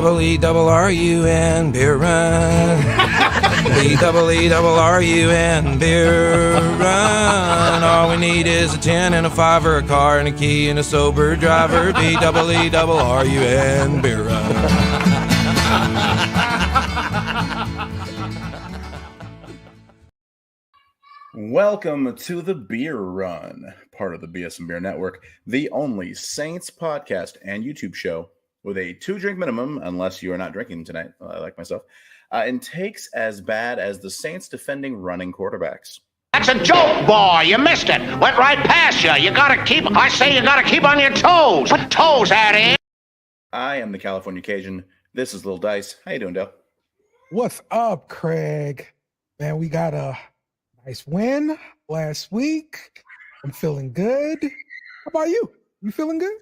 B-double-E-double-R-U-N beer run. B-double-E-double-R-U-N beer run. All we need is a 10 and a 5 or a car and a key and a sober driver. B-double-E-double-R-U-N beer run. Welcome to the Beer Run, part of the bsnbeer network, the only Saints podcast and YouTube show with a 2-drink minimum, unless you are not drinking tonight, like myself, and takes as bad as the Saints defending running quarterbacks. That's a joke, boy. You missed it. Went right past you. You gotta keep on your toes. Put toes out in. I am the California Cajun. This is Lil Dice. How you doing, Dale? What's up, Craig? Man, we got a nice win last week. I'm feeling good. How about you? You feeling good?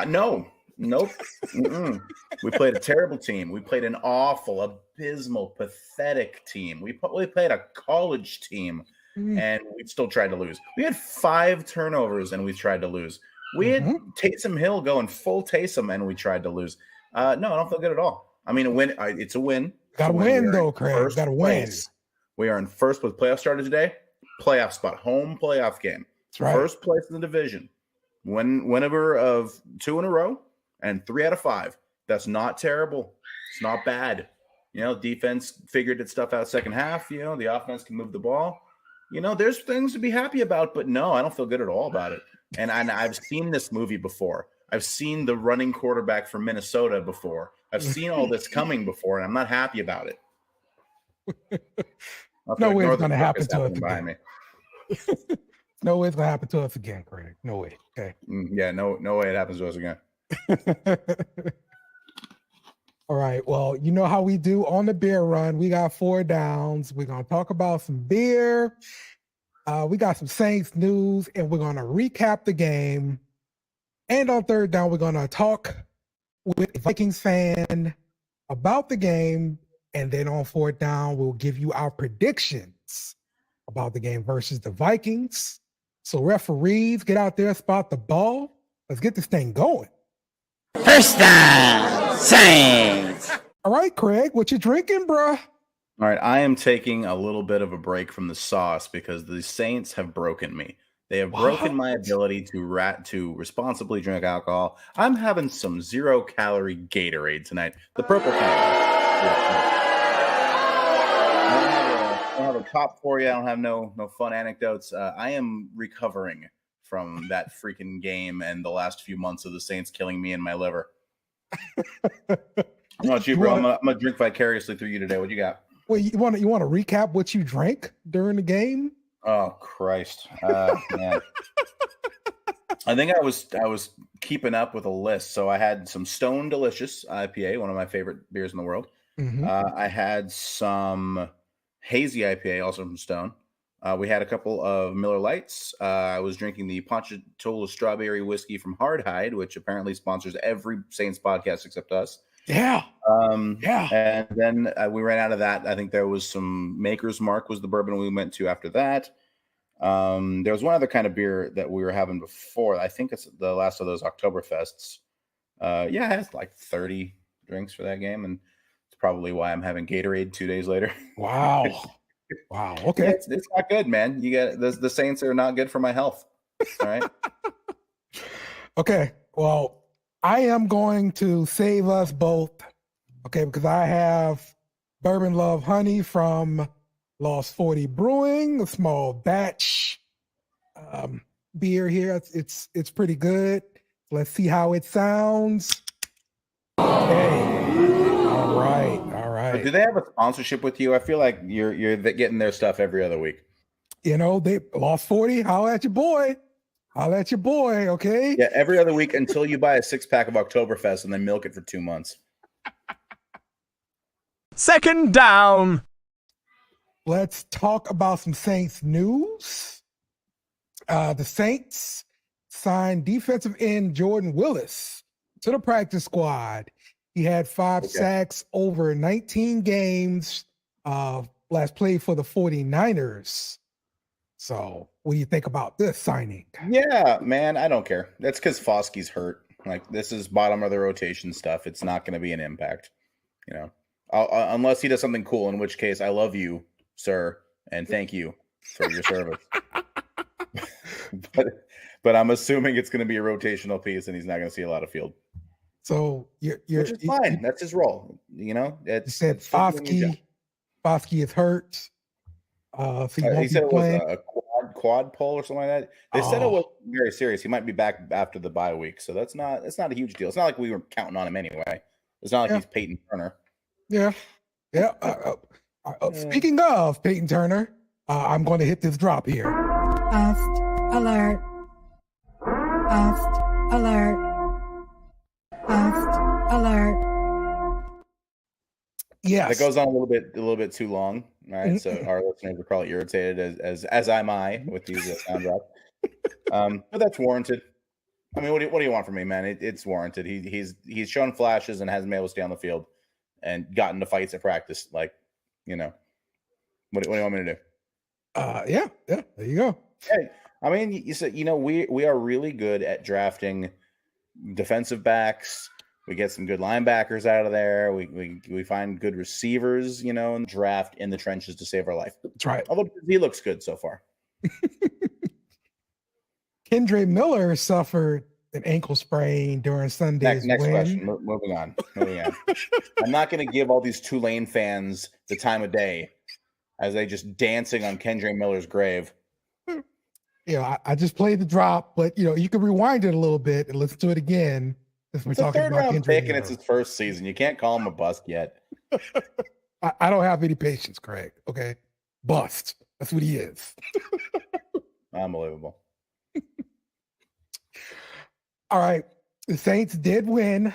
No. Nope. We played a terrible team. We played an awful, abysmal, pathetic team. We played a college team, and we still tried to lose. We had 5 turnovers, and we tried to lose. We had Taysom Hill going full Taysom, and we tried to lose. No, I don't feel good at all. I mean, a win. It's a win. Got to win, though, Craig. Got to win. We are in first with playoff started today. Playoff spot, home playoff game. That's right. First place in the division. Whenever of 2 in a row and 3 out of 5. That's not terrible. It's not bad. Defense figured its stuff out second half. The offense can move the ball. There's things to be happy about, but no, I don't feel good at all about it. And I've seen this movie before. I've seen the running quarterback from Minnesota before. I've seen all this coming before, and I'm not happy about it. No way it's going to happen to us again. No way it's going to happen to us again, Craig. No way. Okay. Yeah, no way it happens to us again. All right. Well, you know how we do on the beer run. We got 4 downs. We're going to talk about some beer. We got some Saints news, and we're going to recap the game. And on 3rd down, we're going to talk with a Vikings fan about the game. And then on 4th down, we'll give you our predictions about the game versus the Vikings. So referees, get out there, spot the ball. Let's get this thing going. First down, Saints. All right, Craig, what you drinking, bruh? All right, I am taking a little bit of a break from the sauce because the Saints have broken me. They have broken my ability to responsibly drink alcohol. I'm having some 0-calorie Gatorade tonight. The purple kind. I don't have a top for you. I don't have no fun anecdotes. I am recovering from that freaking game and the last few months of the Saints killing me and my liver. I'm not you, bro. I'm gonna drink vicariously through you today. What you got? Well, you want to recap what you drank during the game? Oh Christ, man! I think I was keeping up with a list. So I had some Stone Delicious IPA, one of my favorite beers in the world. I had some Hazy IPA, also from Stone. We had a couple of Miller Lights. I was drinking the Ponchatoula Strawberry Whiskey from Hardhide, which apparently sponsors every Saints podcast except us. Yeah. Yeah. And then we ran out of that. I think there was some Maker's Mark was the bourbon we went to after that. There was one other kind of beer that we were having before. I think it's the last of those Oktoberfests. I had like 30 drinks for that game, and it's probably why I'm having Gatorade 2 days later. Wow. Wow. Okay. It's not good, man. You get the Saints are not good for my health. All right. Okay. Well, I am going to save us both. Okay, because I have Bourbon Love Honey from Lost 40 Brewing, a small batch beer here. It's pretty good. Let's see how it sounds. Okay. All right. But do they have a sponsorship with you? I feel like you're getting their stuff every other week. They Lost 40. Holla at your boy. Okay. Yeah, every other week until you buy a 6-pack of Oktoberfest and then milk it for 2 months. 2nd down. Let's talk about some Saints news. The Saints signed defensive end Jordan Willis to the practice squad. He had 5 sacks over 19 games. Last played for the 49ers. So what do you think about this signing? Yeah, man, I don't care. That's because Foskey's hurt. Like, this is bottom of the rotation stuff. It's not going to be an impact. You know, unless he does something cool, in which case I love you, sir, and thank you for your service. but I'm assuming it's going to be a rotational piece, and he's not going to see a lot of field. So which is fine. That's his role. You know, you said Foskey is hurt. So he said it was a quad pull or something like that. They said it was very serious. He might be back after the bye week, so it's not a huge deal. It's not like we were counting on him anyway. It's not like he's Peyton Turner. Yeah. Speaking of Peyton Turner, I'm going to hit this drop here. Bust alert. Bust alert. Bust alert. Yes. It goes on a little bit too long. All right, so our listeners are probably irritated as am I with these sound drops. But that's warranted. I mean, what do you want from me, man? It's warranted. He's shown flashes and hasn't been able to stay on the field and gotten into fights at practice. Like, you know, what do you want me to do? Yeah, there you go. Hey, I mean, you said, you know, we are really good at drafting defensive backs. We get some good linebackers out of there. We find good receivers, you know, and draft in the trenches to save our life. That's right. Although he looks good so far. Kendre Miller suffered an ankle sprain during Sunday's next win. question. Moving on. I'm not going to give all these Tulane fans the time of day as they just dancing on Kendre Miller's grave. I just played the drop, but you can rewind it a little bit and listen to it again. It's a third-round pick, and it's his first season. You can't call him a bust yet. I don't have any patience, Craig. Okay, bust. That's what he is. Unbelievable. All right, the Saints did win.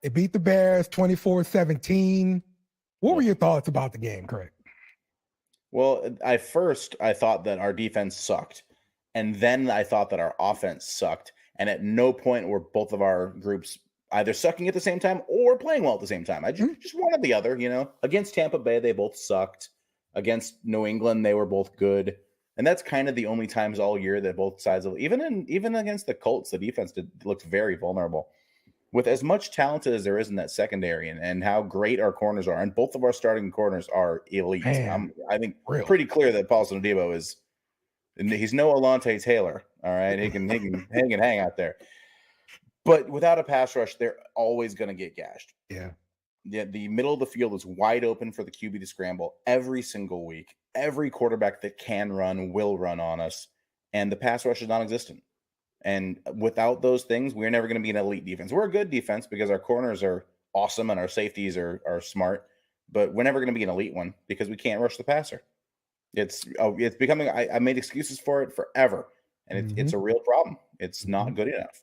They beat the Bears 24-17. What were your thoughts about the game, Craig? Well, I thought that our defense sucked, and then I thought that our offense sucked. And at no point were both of our groups either sucking at the same time or playing well at the same time. I just wanted the other, you know. Against Tampa Bay, they both sucked. Against New England, they were both good. And that's kind of the only times all year that both sides of even against the Colts, the defense looked very vulnerable. With as much talent as there is in that secondary and how great our corners are, and both of our starting corners are elite. I think pretty clear that Paulson Adebo he's no Alontae Taylor. All right, he can hang out there, but without a pass rush, they're always going to get gashed. Yeah, the middle of the field is wide open for the QB to scramble every single week. Every quarterback that can run will run on us, and the pass rush is non-existent. And without those things, we're never going to be an elite defense. We're a good defense because our corners are awesome and our safeties are smart, but we're never going to be an elite one because we can't rush the passer. It's becoming. I made excuses for it forever. And it's a real problem. It's not good enough.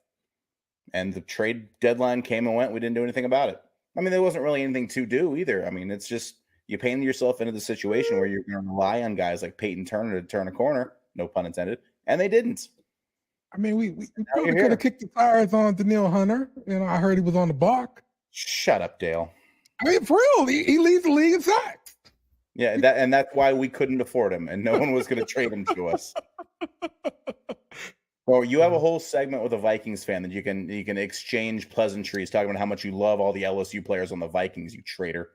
And the trade deadline came and went. We didn't do anything about it. I mean, there wasn't really anything to do either. I mean, it's just you painted yourself into the situation where you're going to rely on guys like Peyton Turner to turn a corner, no pun intended, and they didn't. I mean, we could have kicked the tires on Danielle Hunter. You know, I heard he was on the block. Shut up, Dale. I mean, for real, he leads the league in sacks. Yeah, that's why we couldn't afford him, and no one was going to trade him to us. Well, you have a whole segment with a Vikings fan that you can exchange pleasantries, talking about how much you love all the LSU players on the Vikings, you traitor.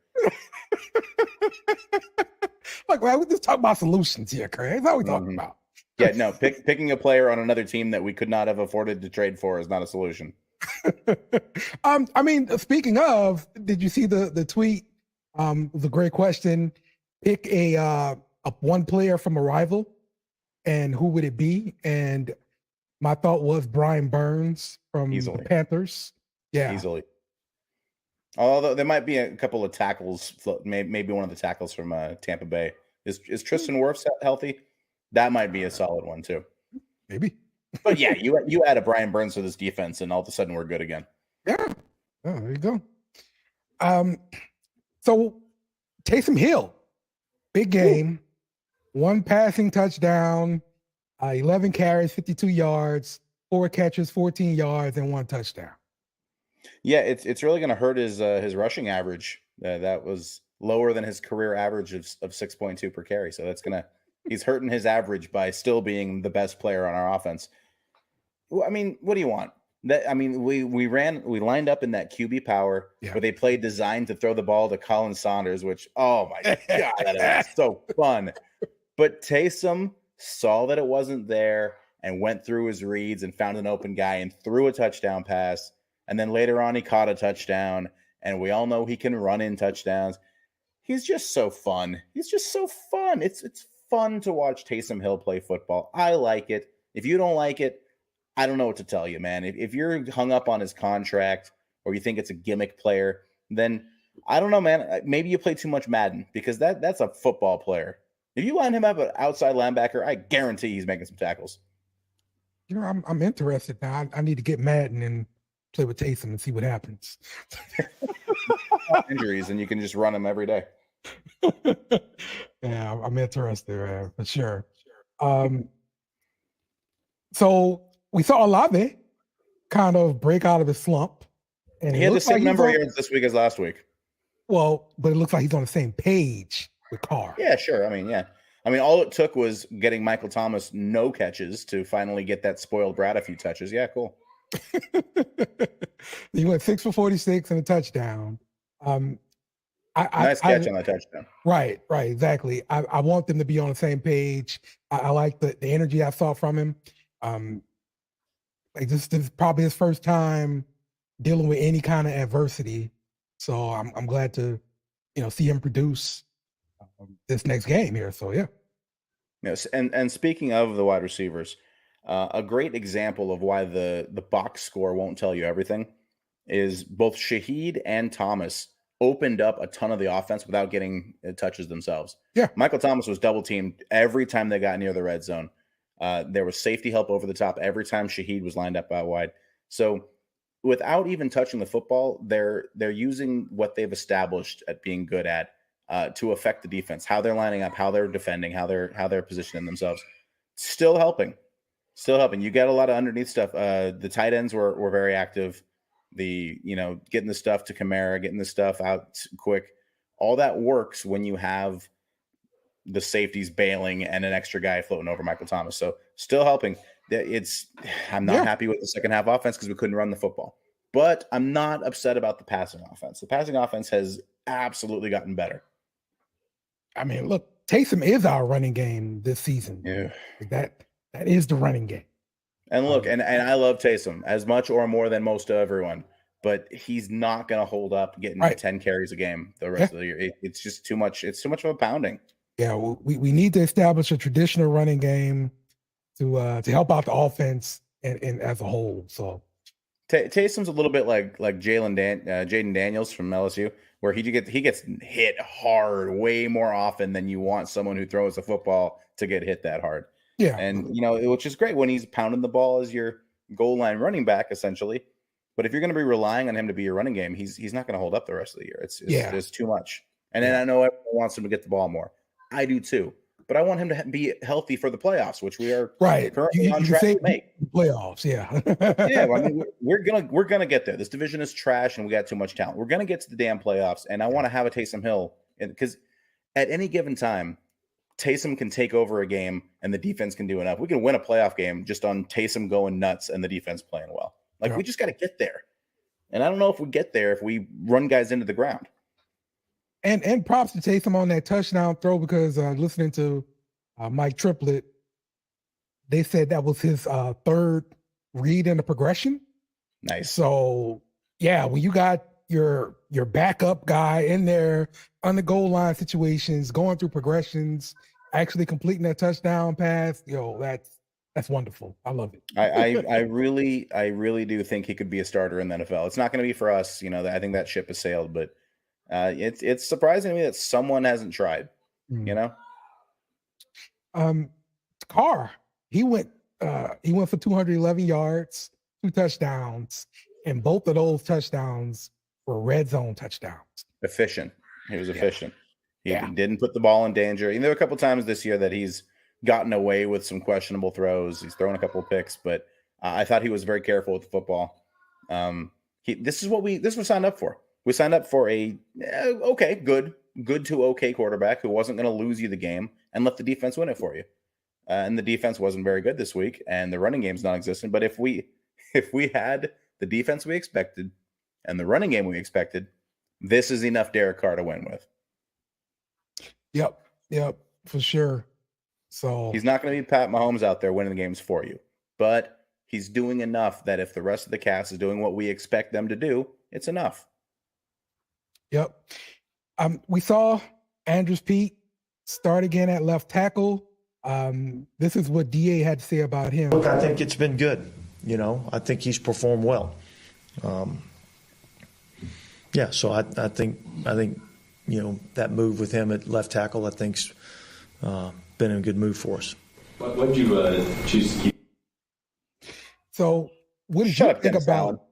Look, man, we just talk about solutions here, Craig. That's what we're talking about. Yeah, no, picking a player on another team that we could not have afforded to trade for is not a solution. I mean, speaking of, did you see the tweet? It was a great question. Pick a one player from a rival, and who would it be? And my thought was Brian Burns from the Panthers. Yeah, easily. Although there might be a couple of tackles, maybe one of the tackles from Tampa Bay. Is Tristan Wirfs healthy? That might be a solid one too. Maybe. But yeah, you add a Brian Burns to this defense, and all of a sudden we're good again. Yeah. Oh, there you go. So Taysom Hill, big game, one passing touchdown, 11 carries, 52 yards, 4 catches, 14 yards, and 1 touchdown. Yeah, it's really going to hurt his rushing average. That was lower than his career average of 6.2 per carry. So he's hurting his average by still being the best player on our offense. Well, I mean, what do you want? We lined up in that QB power where they played design to throw the ball to Colin Saunders, which, oh my God, that was so fun. But Taysom saw that it wasn't there and went through his reads and found an open guy and threw a touchdown pass. And then later on, he caught a touchdown. And we all know he can run in touchdowns. He's just so fun. He's just so fun. It's fun to watch Taysom Hill play football. I like it. If you don't like it, I don't know what to tell you, man. If you're hung up on his contract or you think it's a gimmick player, then I don't know, man. Maybe you play too much Madden because that's a football player. If you line him up an outside linebacker, I guarantee he's making some tackles. You know, I'm interested now. I need to get Madden and play with Taysom and see what happens. Injuries, and you can just run him every day. Yeah, I'm interested, for sure. So we saw Olave kind of break out of his slump. And he had the same number of yards this week as last week. Well, but it looks like he's on the same page with Carr. Yeah, sure. All it took was getting Michael Thomas no catches to finally get that spoiled brat a few touches. Yeah, cool. He went 6 for 46 and a touchdown. Nice catch on that touchdown. Right, exactly. I want them to be on the same page. I like the energy I saw from him. This is probably his first time dealing with any kind of adversity. So I'm glad to, see him produce this next game here. So yeah. Yes, and speaking of the wide receivers, a great example of why the box score won't tell you everything is both Shaheed and Thomas opened up a ton of the offense without getting touches themselves. Yeah. Michael Thomas was double teamed every time they got near the red zone. There was safety help over the top every time Shaheed was lined up out wide. So without even touching the football, they're using what they've established at being good at to affect the defense, how they're lining up, how they're defending, how they're positioning themselves. Still helping. You get a lot of underneath stuff. The tight ends were very active. Getting the stuff to Kamara, getting the stuff out quick. All that works when you have the safeties bailing and an extra guy floating over Michael Thomas. So still helping. I'm not happy with the second half offense because we couldn't run the football. But I'm not upset about the passing offense. The passing offense has absolutely gotten better. Look, Taysom is our running game this season. Yeah. That is the running game. And look, and I love Taysom as much or more than most of everyone, but he's not going to hold up getting 10 carries a game the rest of the year. It's just too much. It's too much of a pounding. Yeah, we need to establish a traditional running game to help out the offense and as a whole. So Taysom's a little bit like Jaden Daniels from LSU, where he gets hit hard way more often than you want someone who throws a football to get hit that hard. Yeah. And, which is great when he's pounding the ball as your goal line running back, essentially. But if you're going to be relying on him to be your running game, he's not going to hold up the rest of the year. There's too much. And then I know everyone wants him to get the ball more. I do too. But I want him to be healthy for the playoffs, which we are currently on track to make. Playoffs, yeah. Yeah, we're gonna get there. This division is trash, and we got too much talent. We're gonna get to the damn playoffs, and I want to have a Taysom Hill, because at any given time, Taysom can take over a game, and the defense can do enough. We can win a playoff game just on Taysom going nuts and the defense playing well. We just got to get there, and I don't know if we get there if we run guys into the ground. And props to Taysom on that touchdown throw, because listening to Mike Triplett, they said that was his third read in the progression. Nice. So yeah, when you got your backup guy in there on the goal line situations, going through progressions, actually completing that touchdown pass, that's wonderful. I love it. I really do think he could be a starter in the NFL. It's not going to be for us, I think that ship has sailed, but it's surprising to me that someone hasn't tried. Carr, he went for 211 yards, 2 touchdowns, and both of those touchdowns were red zone touchdowns. Efficient. He was efficient. He didn't put the ball in danger. There were a couple times this year that he's gotten away with some questionable throws. He's thrown a couple of picks, but I thought he was very careful with the football. This is what we signed up for. We signed up for a good to okay quarterback who wasn't going to lose you the game and let the defense win it for you. And the defense wasn't very good this week, and the running game's non-existent. But if we if we had the defense we expected and the running game we expected, this is enough Derek Carr to win with. Yep, for sure. So he's not going to be Pat Mahomes out there winning the games for you, but he's doing enough that if the rest of the cast is doing what we expect them to do, it's enough. Yep. We saw Andrews Pete start again at left tackle. This is what DA had to say about him. Look, I think it's been good. I think he's performed well. So I think that move with him at left tackle, I think's been a good move for us. What did you choose to keep? So what did you think about?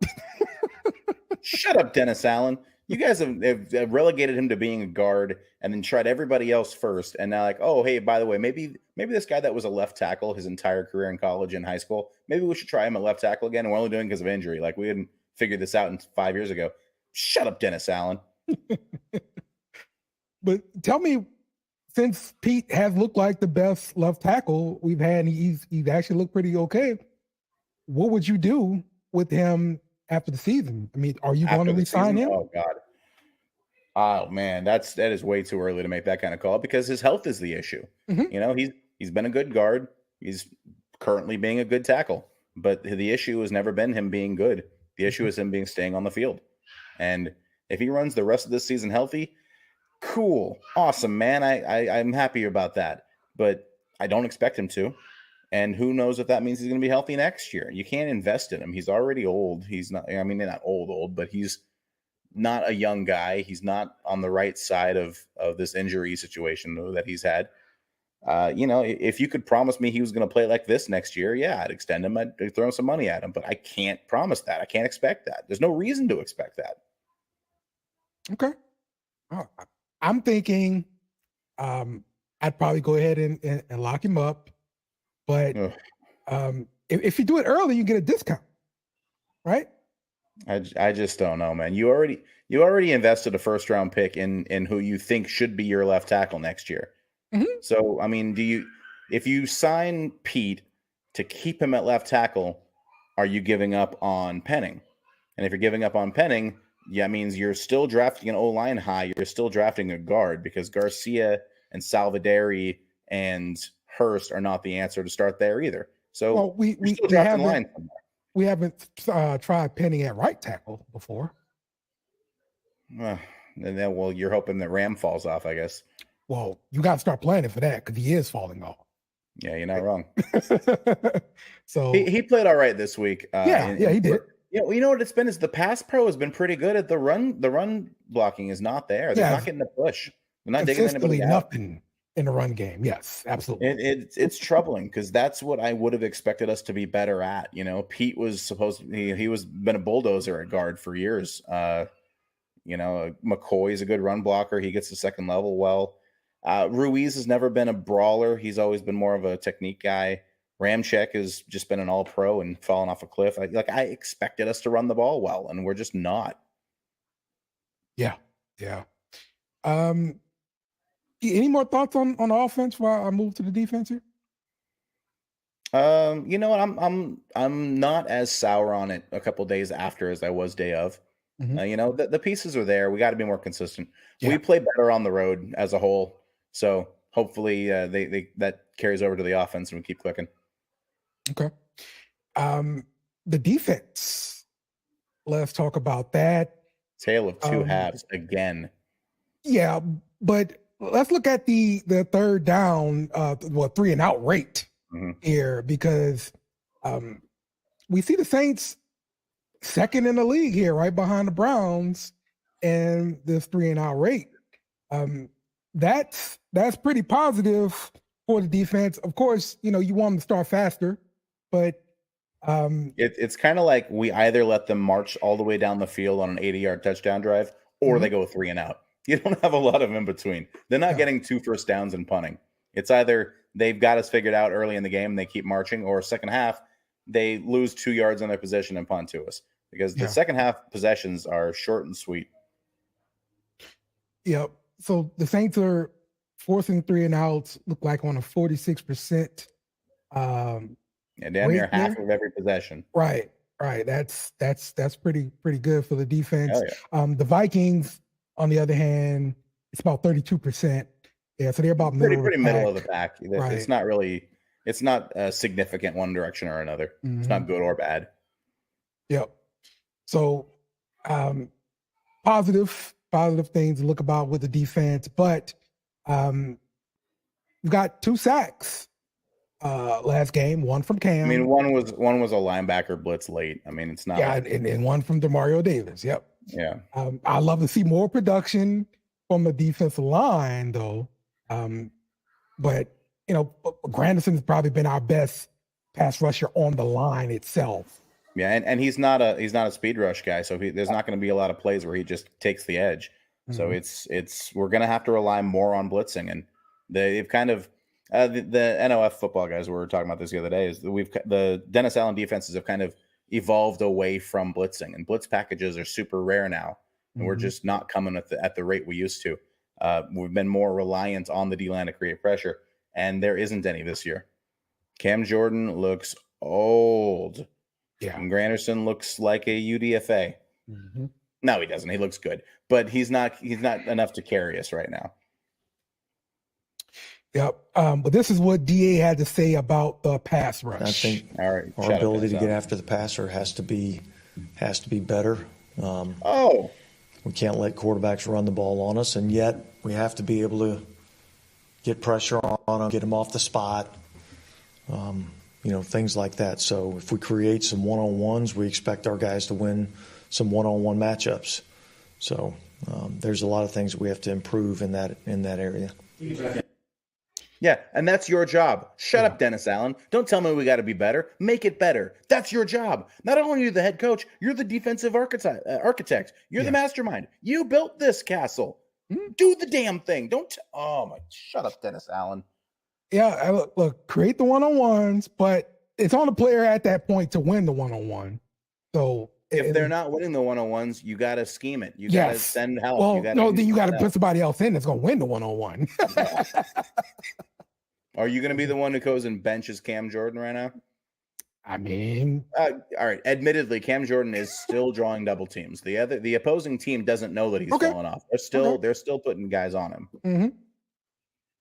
Shut up, Dennis Allen. You guys have relegated him to being a guard and then tried everybody else first. And now oh, hey, by the way, maybe this guy that was a left tackle his entire career in college and high school, maybe we should try him at left tackle again. And we're only doing it because of injury. We hadn't figured this out 5 years ago. Shut up, Dennis Allen. But tell me, since Pete has looked like the best left tackle we've had, and he's actually looked pretty okay, what would you do with him after the season? I mean, are you going to re-sign him? Oh, God. Oh, man, that is way too early to make that kind of call because his health is the issue. Mm-hmm. He's been a good guard. He's currently being a good tackle. But the issue has never been him being good. The issue is him staying on the field. And if he runs the rest of this season healthy, cool, awesome, man. I'm happy about that. But I don't expect him to. And who knows if that means he's going to be healthy next year. You can't invest in him. He's already old. He's not, not old, but he's not a young guy. He's not on the right side of this injury situation that he's had. If you could promise me he was going to play like this next year, yeah, I'd extend him. I'd throw some money at him, but I can't promise that. I can't expect that. There's no reason to expect that. Okay. I'm thinking I'd probably go ahead and lock him up. But if you do it early, you get a discount, right? I just don't know, man. You already invested a first round pick in who you think should be your left tackle next year. Mm-hmm. So, if you sign Pete to keep him at left tackle, are you giving up on Penning? And if you're giving up on Penning, yeah, it means you're still drafting an O-line high. You're still drafting a guard because Garcia and Salvaderi and Hurst are not the answer to start there either. So we haven't tried Penning at right tackle before. And then, you're hoping that Ram falls off, I guess. Well, you got to start planning for that because he is falling off. Yeah, you're not wrong. So he played all right this week. He did. You know what it's been is the pass pro has been pretty good at the run. The run blocking is not there. They're not getting the push. They're not digging anybody out. Nothing in the run game. Yes, absolutely. It's troubling because that's what I would have expected us to be better at. Pete was been a bulldozer at guard for years. McCoy's a good run blocker. He gets the second level well. Ruiz has never been a brawler. He's always been more of a technique guy. Ramczyk has just been an all-pro and fallen off a cliff. I expected us to run the ball well, and we're just not. Yeah. Any more thoughts on offense while I move to the defense here? You know what? I'm not as sour on it a couple days after as I was day of. Mm-hmm. The pieces are there. We got to be more consistent. Yeah. We play better on the road as a whole. So hopefully that carries over to the offense and we keep clicking. Okay. The defense. Let's talk about that. Tale of two halves again. Yeah, but let's look at the third down, 3-and-out rate here because we see the Saints second in the league here, right behind the Browns, and this 3-and-out rate. That's pretty positive for the defense. Of course, you want them to start faster, but it's kind of like we either let them march all the way down the field on an 80-yard touchdown drive, or they go 3-and-out. You don't have a lot of in between. They're not getting 2 first downs and punting. It's either they've got us figured out early in the game and they keep marching, or second half they lose 2 yards on their possession and punt to us because the second half possessions are short and sweet. Yep. So the Saints are forcing 3-and-outs, look like on a 46%. Damn near half of every possession. Right. Right. That's pretty good for the defense. Hell The Vikings, on the other hand, it's about 32%. Yeah, so they're about pretty middle of the pack. Right. It's not a significant one direction or another. It's not good or bad. Yep. So positive things to look about with the defense, but we've got 2 sacks last game, one from Cam. I mean, one was a linebacker blitz late. I mean, it's not. Yeah, and one from Demario Davis. Yep. Yeah. I love to see more production from the defensive line, though. But Granderson's probably been our best pass rusher on the line itself. Yeah, and he's not a speed rush guy, so there's not going to be a lot of plays where he just takes the edge. So we're going to have to rely more on blitzing, and they've kind of the NOF football guys were talking about this the other day. Is the Dennis Allen defenses have kind of evolved away from blitzing, and blitz packages are super rare now, and we're just not coming at the rate we used to. We've been more reliant on the D-line to create pressure, and there isn't any this year. Cam Jordan looks old. Yeah. And Granderson looks like a UDFA. No, he doesn't. He looks good, but he's not enough to carry us right now. Yep. But this is what DA had to say about the pass rush. I think our ability to get after the passer has to be better. We can't let quarterbacks run the ball on us, and yet we have to be able to get pressure on them, get them off the spot, things like that. So if we create some one-on-ones, we expect our guys to win some one-on-one matchups. So there's a lot of things that we have to improve in that area. Yeah, and that's your job. Shut up, Dennis Allen. Don't tell me we got to be better. Make it better. That's your job. Not only are you the head coach, you're the defensive architect. You're the mastermind. You built this castle. Do the damn thing. Shut up, Dennis Allen. Yeah, look, create the one-on-ones, but it's on the player at that point to win the one-on-one. So if they're not winning the one-on-ones, you got to scheme it. You got to send help. Well, then you got to put somebody else in that's going to win the one-on-one. Are you going to be the one who goes and benches Cam Jordan right now? I mean, all right. Admittedly, Cam Jordan is still drawing double teams. The opposing team doesn't know that he's falling off. They're still putting guys on him.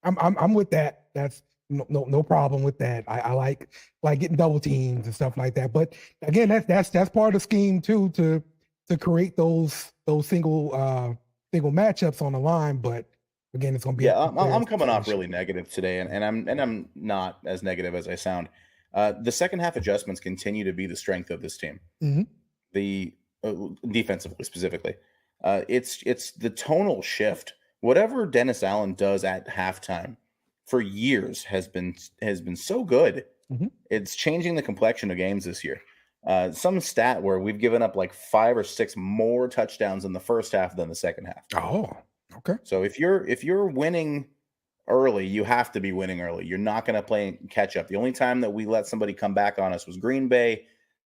I'm with that. That's no problem with that. I like getting double teams and stuff like that. But again, that's part of the scheme too to create those single matchups on the line. But again, it's going to be I'm coming off really negative today, and I'm not as negative as I sound. The second half adjustments continue to be the strength of this team. The defensively specifically, it's the tonal shift. Whatever Dennis Allen does at halftime for years has been so good. It's changing the complexion of games this year. Some stat where we've given up like 5 or 6 more touchdowns in the first half than the second half. Oh, okay. So if you're winning early, you have to be winning early. You're not going to play catch up. The only time that we let somebody come back on us was Green Bay.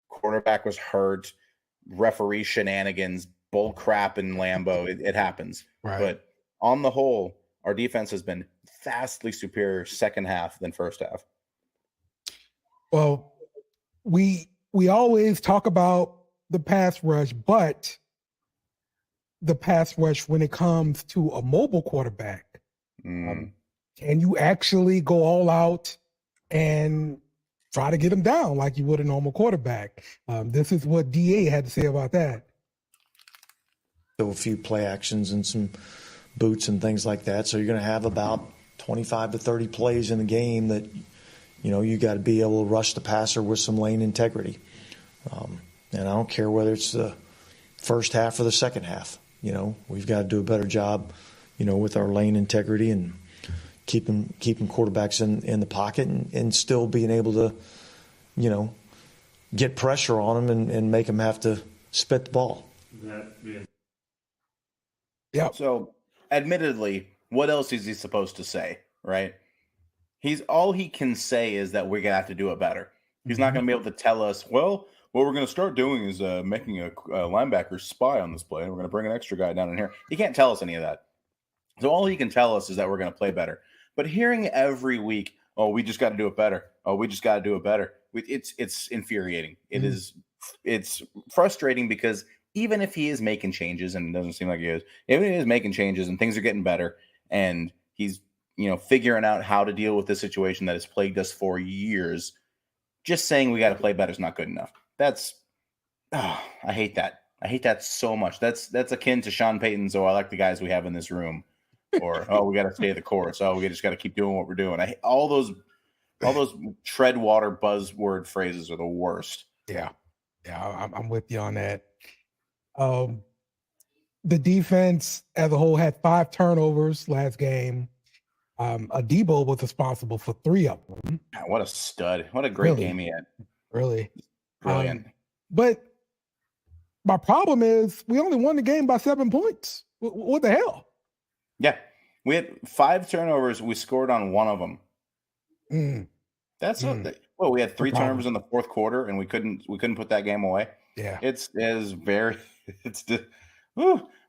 Quarterback was hurt. Referee shenanigans, bull crap in Lambeau. It happens. Right. But on the whole, our defense has been vastly superior second half than first half. Well, we always talk about the pass rush, but the pass rush when it comes to a mobile quarterback, can you actually go all out and try to get him down like you would a normal quarterback? This is what DA had to say about that. So a few play actions and some boots and things like that. So you're going to have about 25 to 30 plays in the game that, you got to be able to rush the passer with some lane integrity. And I don't care whether it's the first half or the second half. We've got to do a better job, with our lane integrity and keeping quarterbacks in the pocket and still being able to, get pressure on them and make them have to spit the ball. Yeah. So, admittedly, what else is he supposed to say, right? All he can say is that we're going to have to do it better. He's not going to be able to tell us, well, what we're going to start doing is making a linebacker spy on this play, and we're going to bring an extra guy down in here. He can't tell us any of that. So all he can tell us is that we're going to play better. But hearing every week, oh, we just got to do it better. Oh, we just got to do it better. It's infuriating. It is it's frustrating because even if he is making changes, and it doesn't seem like he is, even if he is making changes and things are getting better, and he's figuring out how to deal with this situation that has plagued us for years, just saying we got to play better is not good enough. I hate that. I hate that so much. That's akin to Sean Payton's, I like the guys we have in this room, or we got to stay the course. We just got to keep doing what we're doing. I hate all those tread water buzzword phrases are the worst. Yeah, I'm with you on that. The defense as a whole had 5 turnovers last game. Adebo was responsible for 3 of them. What a stud. What a great game he had. Really. Brilliant. But my problem is we only won the game by 7 points. What the hell? Yeah. We had 5 turnovers. We scored on 1 of them. That's we had 3 turnovers in the fourth quarter, and we couldn't put that game away. Yeah.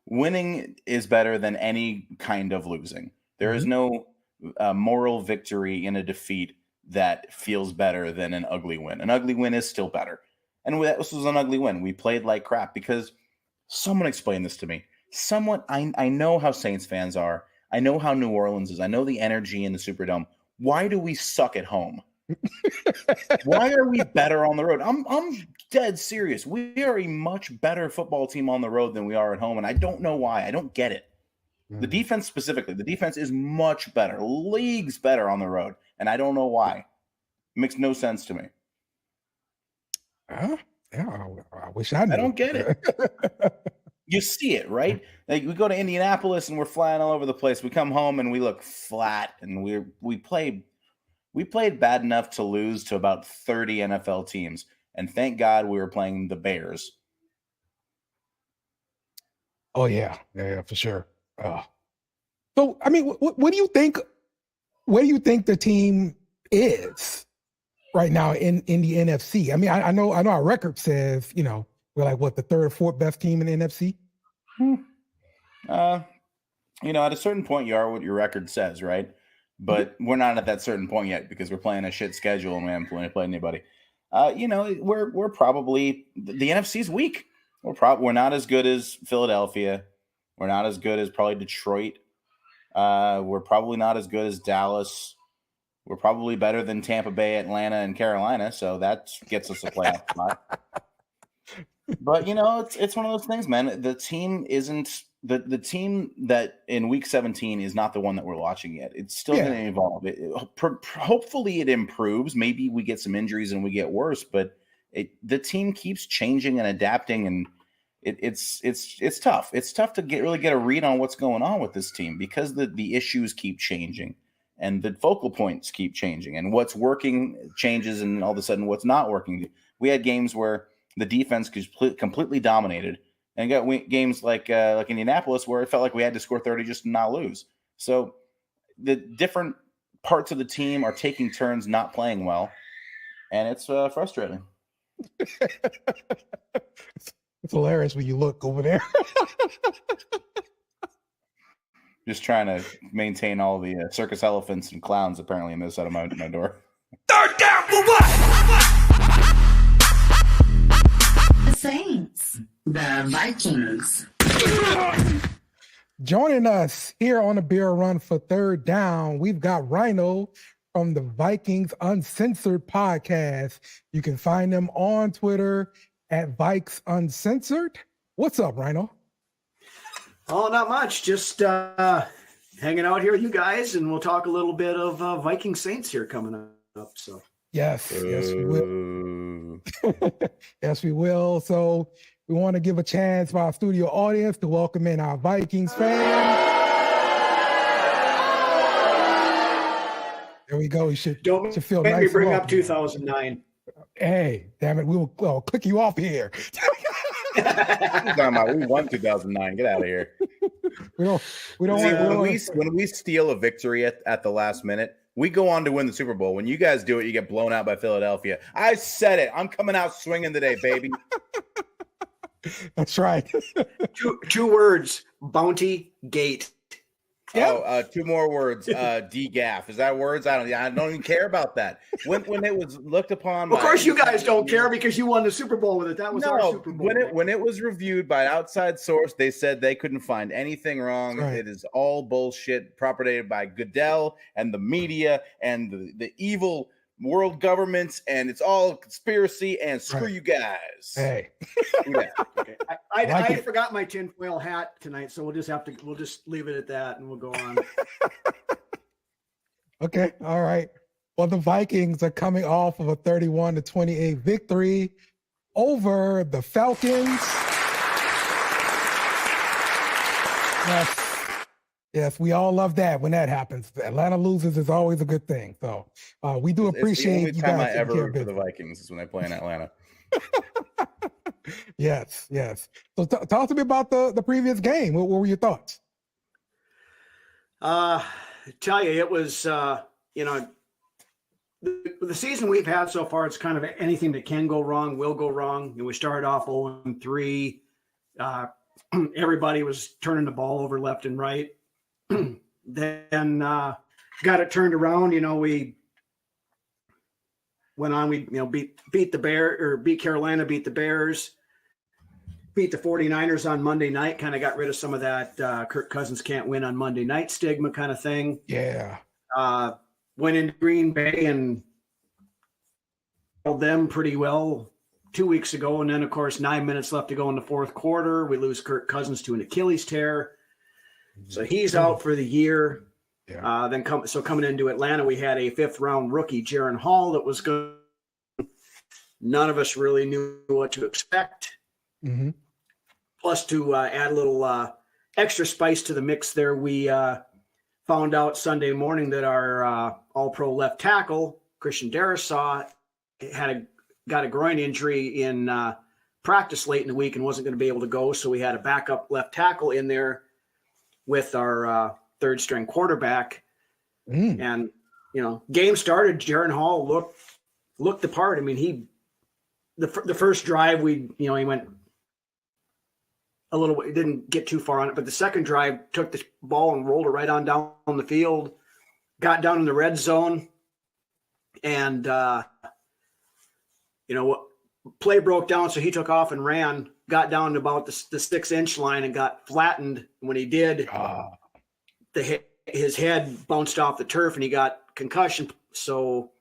Winning is better than any kind of losing. There is no moral victory in a defeat that feels better than an ugly win. An ugly win is still better. And this was an ugly win. We played like crap because someone explained this to me. I know how Saints fans are. I know how New Orleans is. I know the energy in the Superdome. Why do we suck at home? Why are we better on the road? I'm dead serious. We are a much better football team on the road than we are at home, and I don't know why. I don't get it. The defense specifically, the defense is much better, leagues better on the road, and I don't know why. It makes no sense to me. Yeah, I wish I knew. I don't get it. You see it, right? Like we go to Indianapolis and we're flying all over the place. We come home and we look flat, and we played bad enough to lose to about 30 NFL teams. And thank God we were playing the Bears. Oh yeah, for sure. So I mean, what do you think? Where do you think the team is right now in the NFC? I mean, I know our record says we're like the 3rd or 4th best team in the NFC. At a certain point, you are what your record says, right? But we're not at that certain point yet because we're playing a shit schedule and we haven't played anybody. We're probably the NFC's weak. We're not as good as Philadelphia. We're not as good as probably Detroit. We're probably not as good as Dallas. We're probably better than Tampa Bay, Atlanta, and Carolina. So that gets us a playoff spot. But it's one of those things, man. The team isn't the team that in week 17 is not the one that we're watching yet. It's still going to evolve. Hopefully it improves. Maybe we get some injuries and we get worse, but the team keeps changing and adapting, and it's tough. It's tough to really get a read on what's going on with this team because the issues keep changing and the focal points keep changing, and what's working changes, and all of a sudden what's not working. We had games where the defense completely dominated, and got games like Indianapolis where it felt like we had to score 30 just to not lose. So the different parts of the team are taking turns not playing well, and it's frustrating. It's hilarious when you look over there. Just trying to maintain all the circus elephants and clowns apparently in this side of my door. Third down for what? The Saints, the Vikings. Joining us here on the Beer Run for Third Down, we've got Ryno from the Vikings Uncensored podcast. You can find them on Twitter at Vikes Uncensored. What's up, Ryno? Oh, not much. Just hanging out here with you guys, and we'll talk a little bit of Viking Saints here coming up. So yes, we will. Yes, we will. So we want to give a chance for our studio audience to welcome in our Vikings fans. There we go. You should feel make nice. Me bring up 2009. Hey, damn it, we will click you off here. We won 2009. Get out of here. We don't when we steal a victory at the last minute, we go on to win the Super Bowl. When you guys do it, you get blown out by Philadelphia. I said it. I'm coming out swinging today, baby. That's right. Two words: Bounty Gate. Yeah. Two more words. DGAF. Is that words? I don't even care about that. When it was looked upon, Of course, you guys don't care because you won the Super Bowl with it. That was our Super Bowl. When it was reviewed by an outside source, they said they couldn't find anything wrong. Right. It is all bullshit, propagated by Goodell and the media and the evil world governments, and it's all conspiracy. And screw you guys. Hey. Yeah. Okay. I forgot my tinfoil hat tonight, so we'll just leave it at that, and we'll go on. Okay. All right. Well, the Vikings are coming off of a 31-28 victory over the Falcons. Yes, we all love that when that happens. Atlanta loses is always a good thing. So we do appreciate it's the only time I ever root for the Vikings is when they play in Atlanta. Yes. So talk to me about the previous game. What were your thoughts? Tell you, it was the season we've had so far. It's kind of anything that can go wrong will go wrong. And we started off 0-3. Everybody was turning the ball over left and right. Then got it turned around. We went on. We beat Carolina, beat the Bears, beat the 49ers on Monday night. Kind of got rid of some of that Kirk Cousins can't win on Monday night stigma kind of thing. Yeah. Went into Green Bay and held them pretty well 2 weeks ago, and then of course 9 minutes left to go in the fourth quarter. We lose Kirk Cousins to an Achilles tear. So he's out for the year. Yeah. Coming into Atlanta, we had a 5th-round rookie, Jaron Hall, that was good. None of us really knew what to expect. Mm-hmm. Plus, to add a little extra spice to the mix there, we found out Sunday morning that our All-Pro left tackle, Christian Darrisaw, got a groin injury in practice late in the week and wasn't going to be able to go. So we had a backup left tackle in there with our third-string quarterback. And, game started. Jaron Hall looked the part. I mean, the first drive, he went a little – didn't get too far on it. But the second drive, took the ball and rolled it right on down the field, got down in the red zone, and, play broke down, so he took off and ran, got down to about the 6-inch line and got flattened. When he did, his head bounced off the turf and he got concussion. So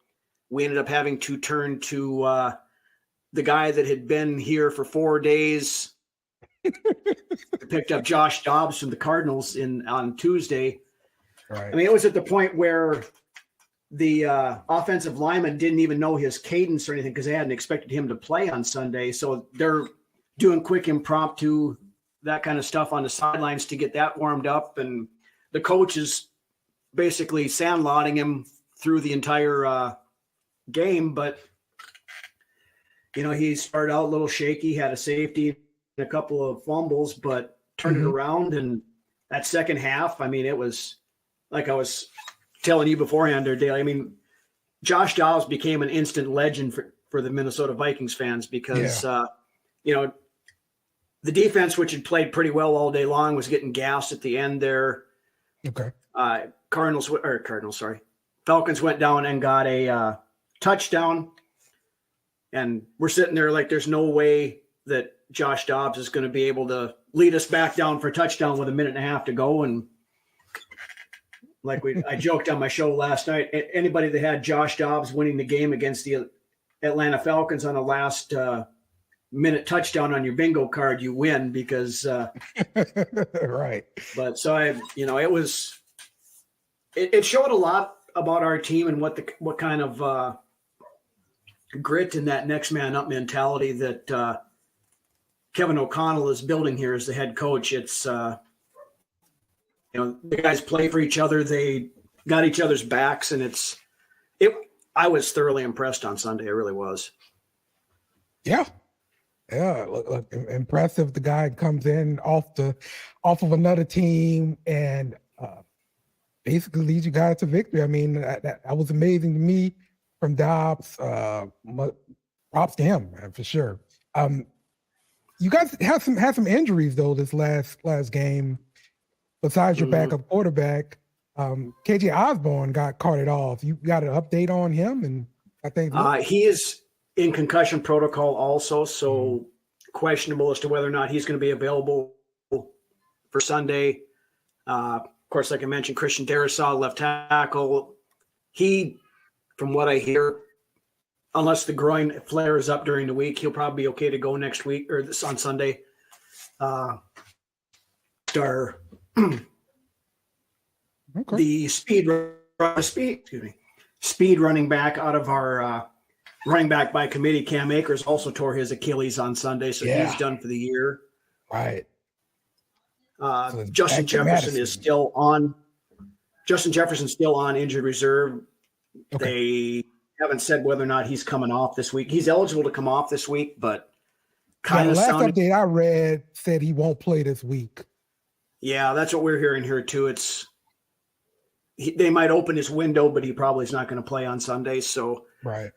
we ended up having to turn to the guy that had been here for 4 days. Picked up Josh Dobbs from the Cardinals on Tuesday. Right. I mean, it was at the point where the offensive lineman didn't even know his cadence or anything because they hadn't expected him to play on Sunday. So they're doing quick impromptu, that kind of stuff on the sidelines to get that warmed up. And the coach is basically sandlotting him through the entire game. But, he started out a little shaky, had a safety and a couple of fumbles, but turned it around. And that second half, I mean, it was like I was telling you beforehand there, Dale. I mean, Josh Dobbs became an instant legend for the Minnesota Vikings fans because, the defense, which had played pretty well all day long, was getting gassed at the end there. Okay. Falcons went down and got a touchdown. And we're sitting there like there's no way that Josh Dobbs is going to be able to lead us back down for a touchdown with 1.5 minutes to go. And like I joked on my show last night, anybody that had Josh Dobbs winning the game against the Atlanta Falcons on the last minute touchdown on your bingo card, you win because right. But so it showed a lot about our team and what kind of grit and that next man up mentality that Kevin O'Connell is building here as the head coach. It's the guys play for each other. They got each other's backs, and I was thoroughly impressed on Sunday. I really was. Yeah. Look, impressive. The guy comes in off of another team and basically leads you guys to victory. I mean, that was amazing to me from Dobbs. Props to him, man, for sure. You guys had some injuries though this last game. besides your backup quarterback. KJ Osborne got carted off. You got an update on him? And I think he is in concussion protocol also, so questionable as to whether or not he's going to be available for Sunday. Of course, like I mentioned, Christian Darrisaw, left tackle. He, from what I hear, unless the groin flares up during the week, he'll probably be okay to go next week or on Sunday. The speed running back out of our running back by committee, Cam Akers, also tore his Achilles on Sunday, so he's done for the year. Right. So Justin Jefferson is still on. Justin Jefferson's still on injured reserve. Okay. They haven't said whether or not he's coming off this week. He's eligible to come off this week, but kind of the last update I read said he won't play this week. Yeah, that's what we're hearing here too. They might open his window, but he probably is not going to play on Sunday. So right.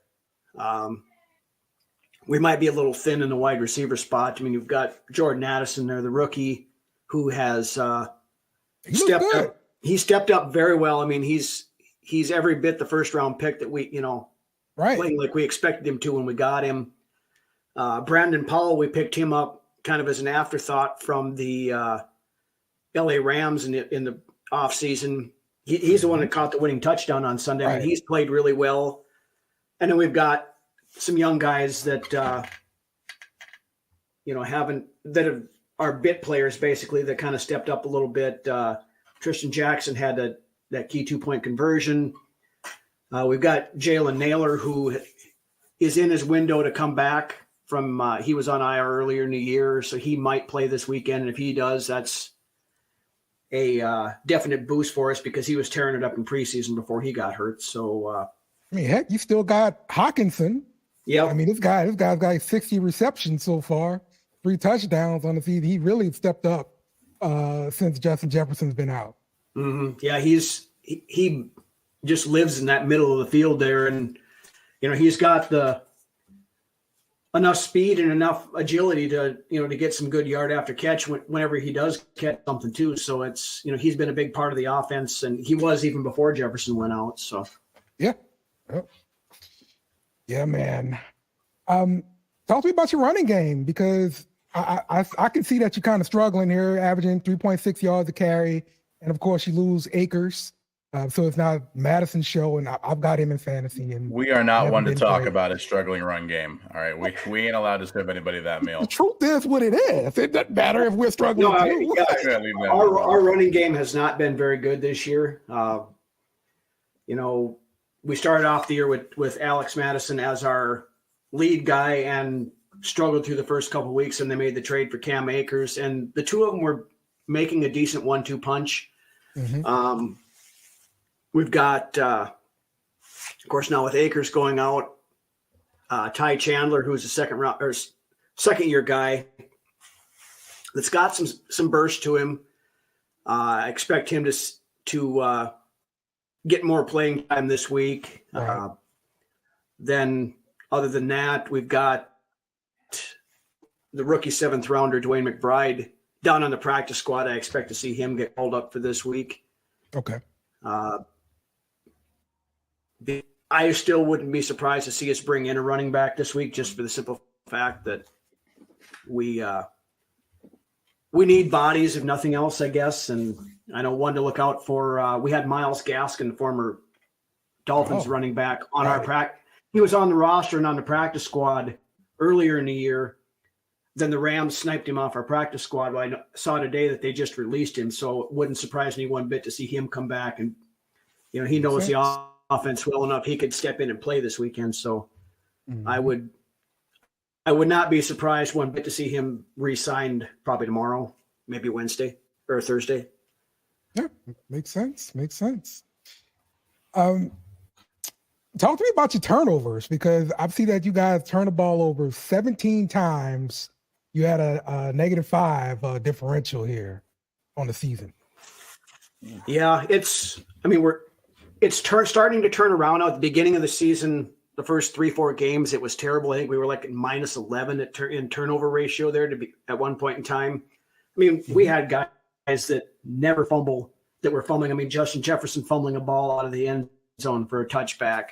We might be a little thin in the wide receiver spot. I mean, you've got Jordan Addison there, the rookie, who has stepped up. He stepped up very well. I mean, he's every bit the first round pick that we, playing like we expected him to when we got him. Brandon Powell, we picked him up kind of as an afterthought from the LA Rams in the offseason. He's the one that caught the winning touchdown on Sunday. I mean, he's played really well. And then we've got some young guys that, are bit players basically that kind of stepped up a little bit. Tristan Jackson had that key 2-point conversion. We've got Jalen Naylor, who is in his window to come back from, he was on IR earlier in the year, so he might play this weekend. And if he does, that's a definite boost for us because he was tearing it up in preseason before he got hurt. So, heck, you still got Hawkinson. Yeah. I mean, this guy's got 60 receptions so far, 3 touchdowns on the season. He really stepped up since Justin Jefferson's been out. Mm-hmm. Yeah, he just lives in that middle of the field there, and he's got enough speed and enough agility to get some good yard after catch whenever he does catch something too. So it's he's been a big part of the offense, and he was even before Jefferson went out. So yeah, man. Talk to me about your running game because I can see that you're kind of struggling here, averaging 3.6 yards a carry. And of course you lose Akers. So it's not Madison's show, and I've got him in fantasy. And we are not one to talk about a struggling run game. All right, we ain't allowed to serve anybody that meal. The truth is what it is. It doesn't matter if we're struggling. Our running game has not been very good this year. We started off the year with Alex Madison as our lead guy and struggled through the first couple of weeks, and they made the trade for Cam Akers, and the two of them were making a decent 1-2 punch. Mm-hmm. We've got, of course, now with Akers going out, Ty Chandler, who's a second year guy that's got some burst to him. I expect him to get more playing time this week. Right. Then other than that, we've got the rookie 7th rounder, Dwayne McBride, down on the practice squad. I expect to see him get called up for this week. Okay. I still wouldn't be surprised to see us bring in a running back this week, just for the simple fact that we need bodies, if nothing else, I guess. And I know one to look out for. We had Myles Gaskin, former Dolphins running back, on our practice. He was on the roster and on the practice squad earlier in the year. Then the Rams sniped him off our practice squad. Well, I saw today that they just released him, so it wouldn't surprise me one bit to see him come back. And he knows the offense well enough; he could step in and play this weekend. So I would not be surprised one bit to see him re-signed probably tomorrow, maybe Wednesday or Thursday. Yeah, makes sense. Talk to me about your turnovers, because I've seen that you guys turn the ball over 17 times. You had a -5 differential here on the season. Yeah, it's starting to turn around. At the beginning of the season, the first 3-4 games, it was terrible. I think we were like -11 in turnover ratio there to be at one point in time. I mean, we had guys that never fumble that were fumbling. I mean, Justin Jefferson fumbling a ball out of the end zone for a touchback.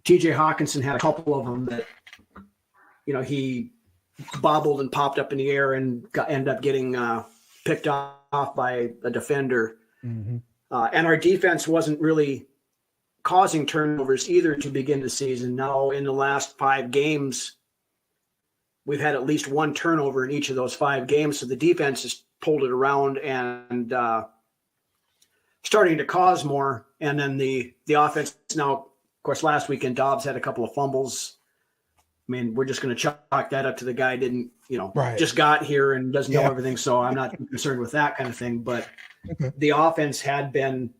TJ Hawkinson had a couple of them that, he bobbled and popped up in the air and ended up getting picked off by a defender. Mm-hmm. And our defense wasn't really causing turnovers either to begin the season. Now, in the last 5 games, we've had at least 1 turnover in each of those 5 games. So the defense has pulled it around and starting to cause more. And then the offense now, of course, last weekend, Dobbs had a couple of fumbles. I mean, we're just going to chalk that up to the guy didn't, just got here and doesn't know everything. So I'm not concerned with that kind of thing. But the offense had been,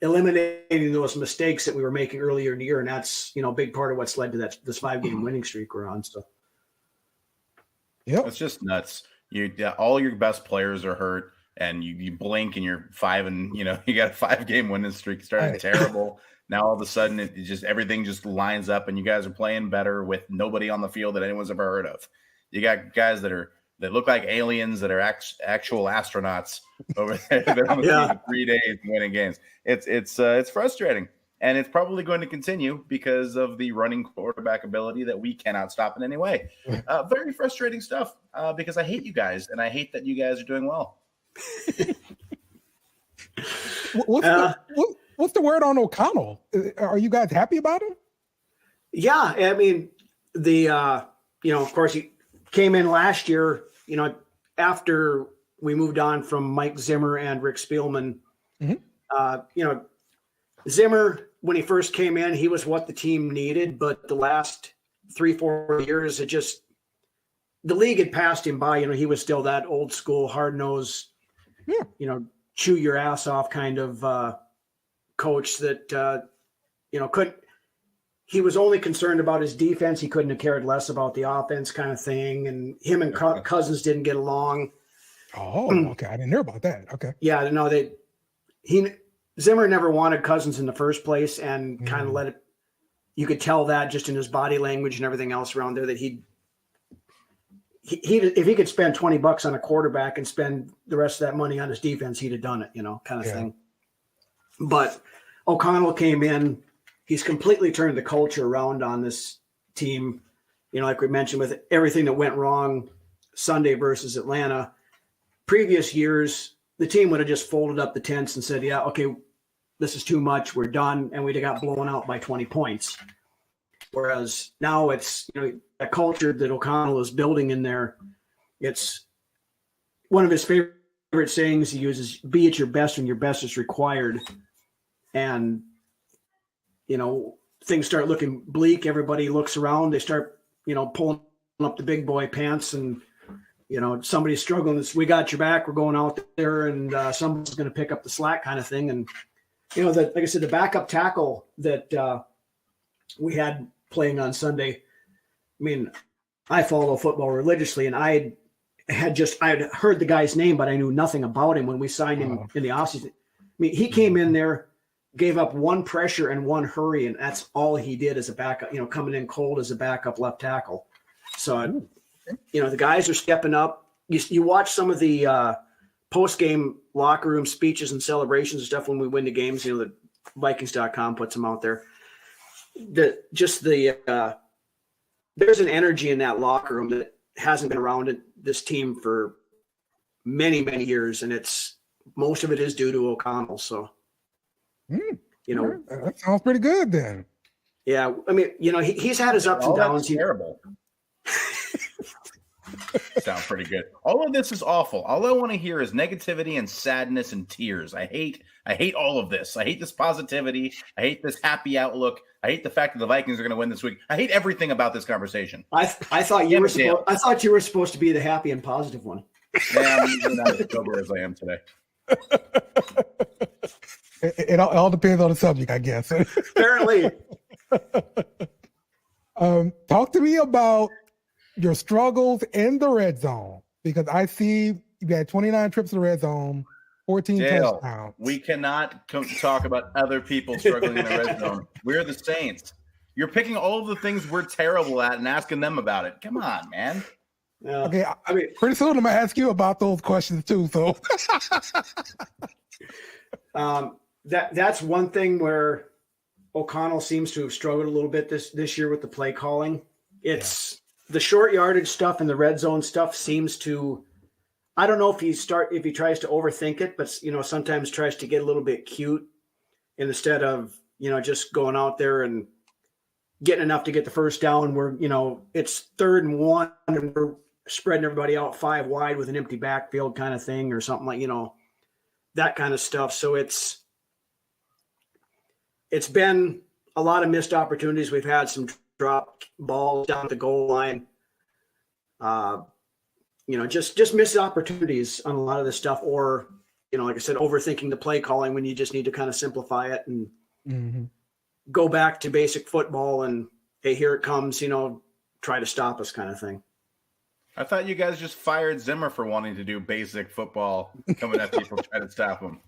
eliminating those mistakes that we were making earlier in the year. And that's, a big part of what's led to this 5-game winning streak we're on. So, it's just nuts. All your best players are hurt, and you blink and you're 5 and, you got a 5-game winning streak. It started terrible. Now all of a sudden it just everything just lines up, and you guys are playing better with nobody on the field that anyone's ever heard of. You got guys that look like aliens that are actual astronauts over there. They're on the field for 3 days winning games. It's frustrating, and it's probably going to continue because of the running quarterback ability that we cannot stop in any way. Very frustrating stuff because I hate you guys, and I hate that you guys are doing well. What's the word on O'Connell? Are you guys happy about him? Yeah, I mean, of course, he came in last year, after we moved on from Mike Zimmer and Rick Spielman. Mm-hmm. Zimmer, when he first came in, he was what the team needed, but the last 3-4 years, the league had passed him by. He was still that old school, hard-nosed, chew your ass off kind of coach that, he was only concerned about his defense. He couldn't have cared less about the offense kind of thing. And him and Cousins didn't get along. Oh, okay. I didn't hear about that. Okay. Yeah, no, Zimmer never wanted Cousins in the first place, and kind of you could tell that just in his body language and everything else around there that he if he could spend $20 on a quarterback and spend the rest of that money on his defense, he'd have done it, kind of thing. But O'Connell came in. He's completely turned the culture around on this team. Like we mentioned, with everything that went wrong Sunday versus Atlanta. Previous years, the team would have just folded up the tents and said, yeah, okay, this is too much. We're done. And we'd have got blown out by 20 points. Whereas now it's, a culture that O'Connell is building in there. It's one of his favorite sayings he uses, be at your best when your best is required. And, things start looking bleak. Everybody looks around. They start, pulling up the big boy pants, and, somebody's struggling. We got your back. We're going out there, and someone's going to pick up the slack kind of thing. And, like I said, the backup tackle that we had playing on Sunday, I mean, I follow football religiously, and I had heard the guy's name, but I knew nothing about him when we signed him in the offseason. I mean, he came in there, gave up 1 pressure and 1 hurry, and that's all he did as a backup, coming in cold as a backup left tackle. So, the guys are stepping up. You watch some of the post-game locker room speeches and celebrations and stuff when we win the games, the Vikings.com puts them out there. There's an energy in that locker room that hasn't been around this team for many, many years, and most of it is due to O'Connell. So, that sounds pretty good then. Yeah, I mean, he's had his ups and downs. Terrible. Sound pretty good. All of this is awful. All I want to hear is negativity and sadness and tears. I hate all of this. I hate this positivity. I hate this happy outlook. I hate the fact that the Vikings are going to win this week. I hate everything about this conversation. I thought you were supposed to be the happy and positive one. Yeah, I'm even not as sober as I am today. It all depends on the subject, I guess. Apparently. Talk to me about your struggles in the red zone, because I see you had 29 trips to the red zone, 14 touchdowns. We cannot talk about other people struggling in the red zone. We're the Saints. You're picking all of the things we're terrible at and asking them about it. Come on, man. Okay, I mean, pretty soon I'm gonna ask you about those questions too. So that's one thing where O'Connell seems to have struggled a little bit this year with the play calling. It's the short yardage stuff and the red zone stuff seems to. I don't know if he tries to overthink it, but sometimes tries to get a little bit cute instead of just going out there and getting enough to get the first down. Where it's 3rd and 1 and we're spreading everybody out 5 wide with an empty backfield kind of thing or something like that kind of stuff. So it's been a lot of missed opportunities. We've had some drop balls down the goal line. Just missed opportunities on a lot of this stuff, or, like I said, overthinking the play calling when you just need to kind of simplify it and go back to basic football and, hey, here it comes, try to stop us kind of thing. I thought you guys just fired Zimmer for wanting to do basic football, coming at people trying to stop him.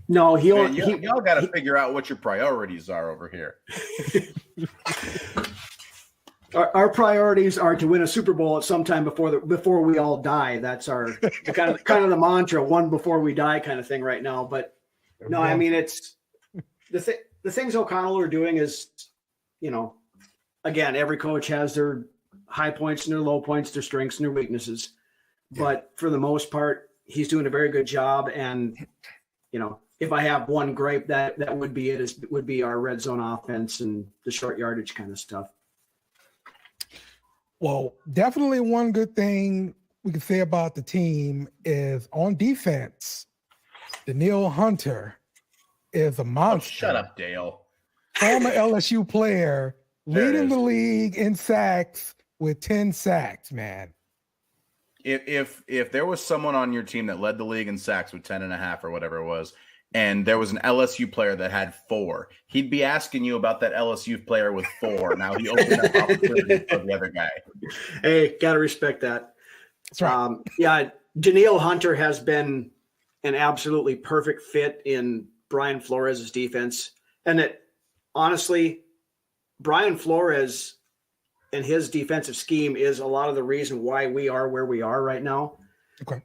No, y'all got to figure out what your priorities are over here. Our priorities are to win a Super Bowl at some time before we all die. That's our kind of the mantra, one before we die kind of thing right now. But no, I mean, it's the things O'Connell are doing is, again, every coach has their high points and their low points, their strengths and their weaknesses. But for the most part, he's doing a very good job. And, if I have one gripe, that would be it. Would be our red zone offense and the short yardage kind of stuff. Well, definitely one good thing we can say about the team is on defense, Danielle Hunter is a monster. Oh, shut up, Dale. Former LSU player, leading the league in sacks with 10 sacks, man. If there was someone on your team that led the league in sacks with 10.5 or whatever it was, and there was an LSU player that had 4, he'd be asking you about that LSU player with 4. Now he opened up opportunity for the other guy. Hey, got to respect that. That's right. Danielle Hunter has been an absolutely perfect fit in Brian Flores' defense. And that, honestly, Brian Flores and his defensive scheme is a lot of the reason why we are where we are right now. Okay.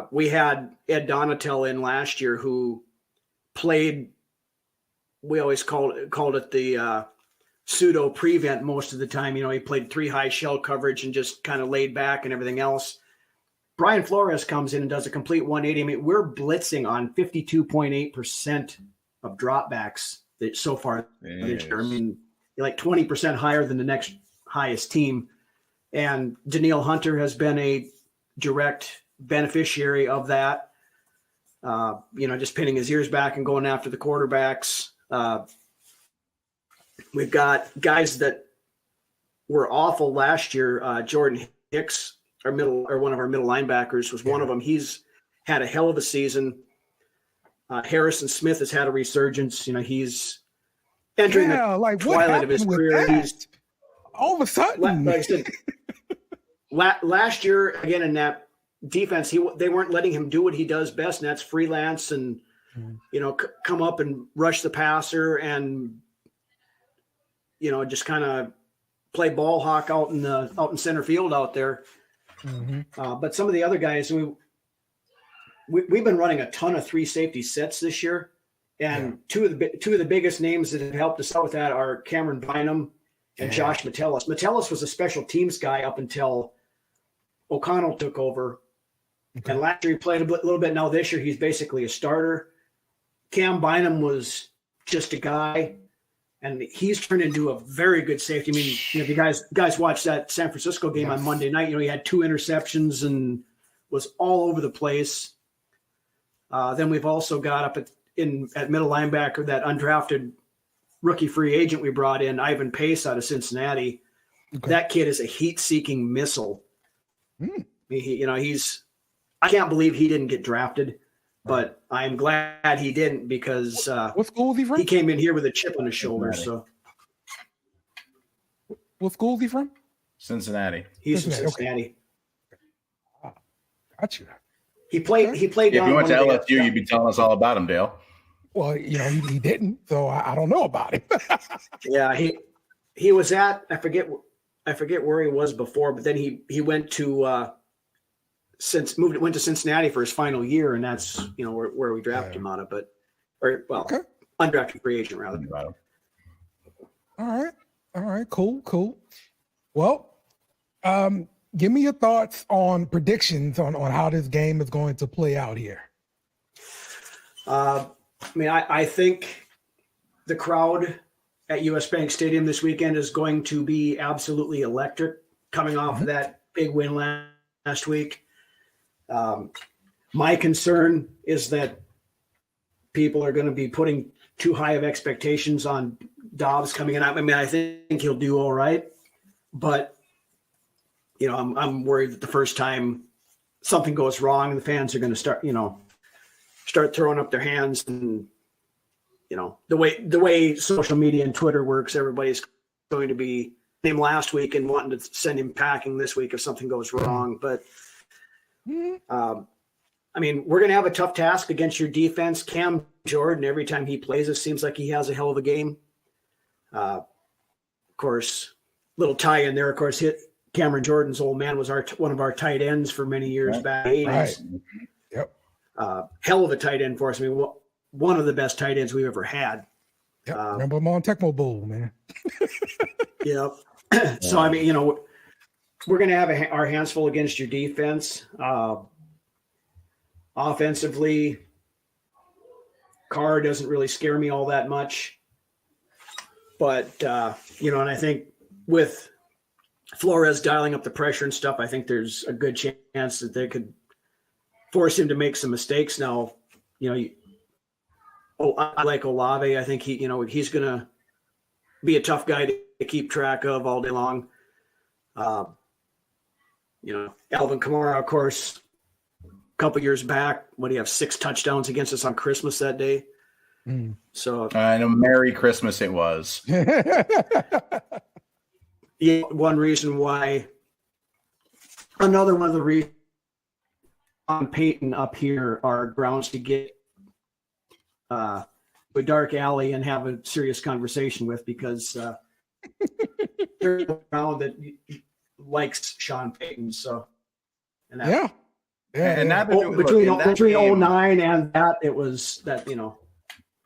We had Ed Donatel in last year who played, we always called it the pseudo prevent most of the time. He played 3 high shell coverage and just kind of laid back and everything else. Brian Flores comes in and does a complete 180. I mean, we're blitzing on 52.8% of dropbacks so far this year. I mean, like 20% higher than the next highest team. And Danielle Hunter has been a direct beneficiary of that. Just pinning his ears back and going after the quarterbacks. We've got guys that were awful last year. Jordan Hicks, one of our middle linebackers, was one of them. He's had a hell of a season. Harrison Smith has had a resurgence. He's entering the twilight of his career. He's all of a sudden, like I said, last year again in that defense, they weren't letting him do what he does best, and that's freelance and come up and rush the passer and just kind of play ball hawk out in center field out there. But some of the other guys, we've been running a ton of 3 safety sets this year, and two of the biggest names that have helped us out with that are Cameron Bynum and Josh Metellus. Metellus was a special teams guy up until O'Connell took over. Okay. And last year he played a little bit. Now this year he's basically a starter. Cam Bynum was just a guy, and he's turned into a very good safety. I mean, if you guys watched that San Francisco game on Monday night, he had 2 interceptions and was all over the place. Then we've also got up at middle linebacker that undrafted rookie free agent we brought in, Ivan Pace out of Cincinnati. Okay. That kid is a heat-seeking missile. I can't believe he didn't get drafted, but I'm glad he didn't because what school is he from? He came in here with a chip on his shoulder. So, what school is he from? Cincinnati. He's from Cincinnati. Okay. Got you. He played. He played. If you went to LSU, you'd be telling us all about him, Dale. Well, he didn't, so I don't know about him. Yeah, he was at, I forget I forget where he was before, but then he went to went to Cincinnati for his final year, and that's where we drafted him out of. But undrafted free agent rather. All right, cool. Well, give me your thoughts on predictions on how this game is going to play out here. I think the crowd at US Bank Stadium this weekend is going to be absolutely electric, coming off of that big win last week. My concern is that people are going to be putting too high of expectations on Dobbs coming in. I think he'll do all right, but I'm worried that the first time something goes wrong, and the fans are going to start throwing up their hands. And the way social media and Twitter works, everybody's going to be him last week and wanting to send him packing this week if something goes wrong. But we're going to have a tough task against your defense. Cam Jordan, every time he plays, it seems like he has a hell of a game. Of course, little tie in there. Of course, Cameron Jordan's old man was one of our tight ends for many years back. Right. Yep. Hell of a tight end for us. One of the best tight ends we've ever had. Yep. Remember him on Tecmo Bowl, man. Yep. So, we're going to have our hands full against your defense. Offensively, Carr doesn't really scare me all that much. But, and I think with Flores dialing up the pressure and stuff, I think there's a good chance that they could force him to make some mistakes. Now, I like Olave. I think he's going to be a tough guy to keep track of all day long. Alvin Kamara, of course, a couple years back, what do you have, 6 touchdowns against us on Christmas that day? So I know, Merry Christmas it was. One reason why, another one of the reasons on Peyton up here are grounds to get a dark alley and have a serious conversation with, because there's a ground that likes Sean Payton. So, and that, between 09 and that, it was that,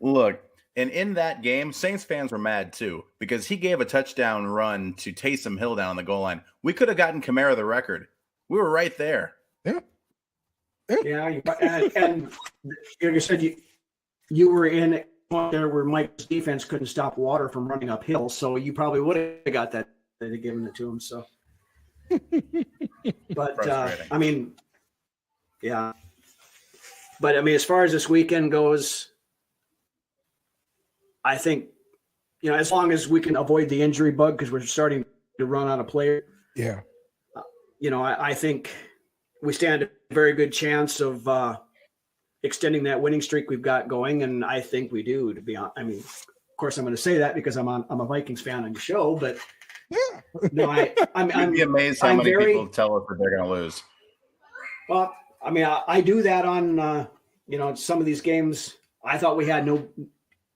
Look, and in that game, Saints fans were mad too, because he gave a touchdown run to Taysom Hill down on the goal line. We could have gotten Kamara the record. We were right there. Yeah. And you said you were in a point there where Mike's defense couldn't stop water from running uphill, so you probably would have got that. They'd have given it to him. So, but yeah. But as far as this weekend goes, I think, as long as we can avoid the injury bug, because we're starting to run out of players. Yeah. I think we stand a very good chance of extending that winning streak we've got going, and I think we do. To be honest, of course, I'm going to say that because I'm a Vikings fan on the show, but no, I'm be amazed how many people tell us that they're going to lose. Well, I do that on some of these games. I thought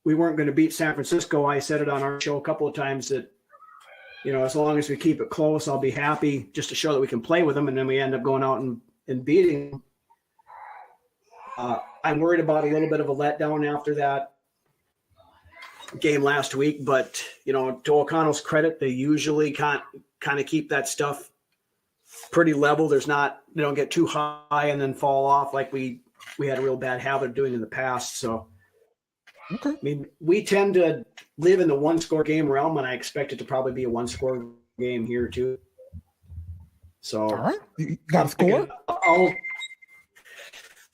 we weren't going to beat San Francisco. I said it on our show a couple of times that, as long as we keep it close, I'll be happy, just to show that we can play with them. And then we end up going out and beating them. I'm worried about a little bit of a letdown after that game last week, but to O'Connell's credit, they usually kind of keep that stuff pretty level. They don't get too high and then fall off like we had a real bad habit of doing in the past. So, okay. We tend to live in the one-score game realm, and I expect it to probably be a one-score game here too. So, all right, you got a score?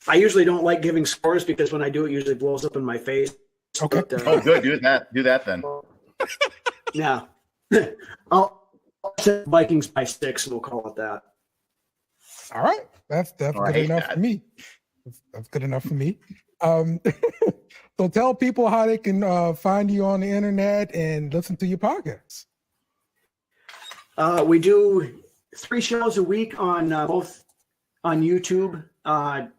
I usually don't like giving scores because when I do, it usually blows up in my face. Okay. But, good. Do that then. Yeah. I'll set Vikings by 6, and we'll call it that. All right. That's good enough for me. That's good enough for me. So tell people how they can find you on the internet and listen to your podcast. We do 3 shows a week on both on YouTube.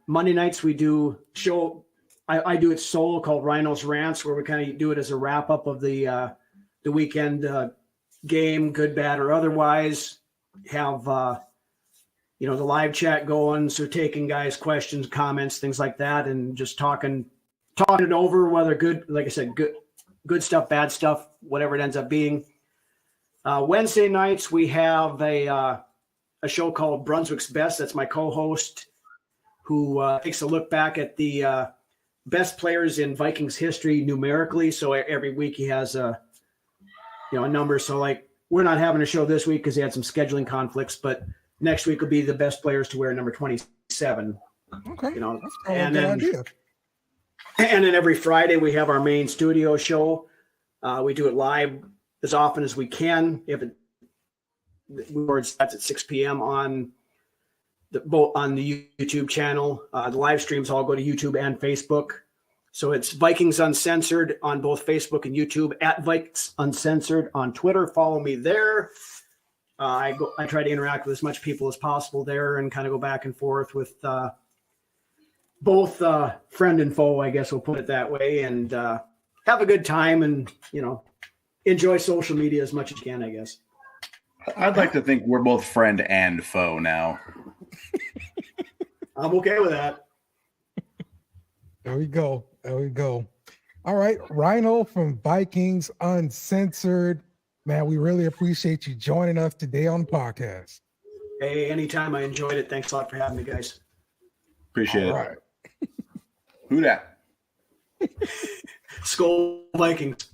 Monday nights we do show. I do it solo called Ryno's Rants, where we kind of do it as a wrap up of the weekend game, good, bad, or otherwise. Have the live chat going, so taking guys' questions, comments, things like that, and just talking it over, whether good, like I said, good stuff, bad stuff, whatever it ends up being. Wednesday nights we have a show called Brunswick's Best. That's my co-host, who takes a look back at the best players in Vikings history numerically. So every week he has a number. So like, we're not having a show this week because he had some scheduling conflicts, but next week will be the best players to wear number 27. Okay. That's a good idea. And then every Friday we have our main studio show. We do it live as often as we can. If it starts at 6 p.m. on the YouTube channel. The live streams all go to YouTube and Facebook. So it's Vikings Uncensored on both Facebook and YouTube, at Vikings Uncensored on Twitter. Follow me there. I try to interact with as much people as possible there and kind of go back and forth with both friend and foe, I guess we'll put it that way, and have a good time and, enjoy social media as much as you can, I guess. I'd like to think we're both friend and foe now. I'm okay with that. There we go. All right, Ryno from Vikings Uncensored. Man, we really appreciate you joining us today on the podcast. Hey, anytime. I enjoyed it. Thanks a lot for having me, guys. Appreciate it. Right. Who dat? Skol Vikings.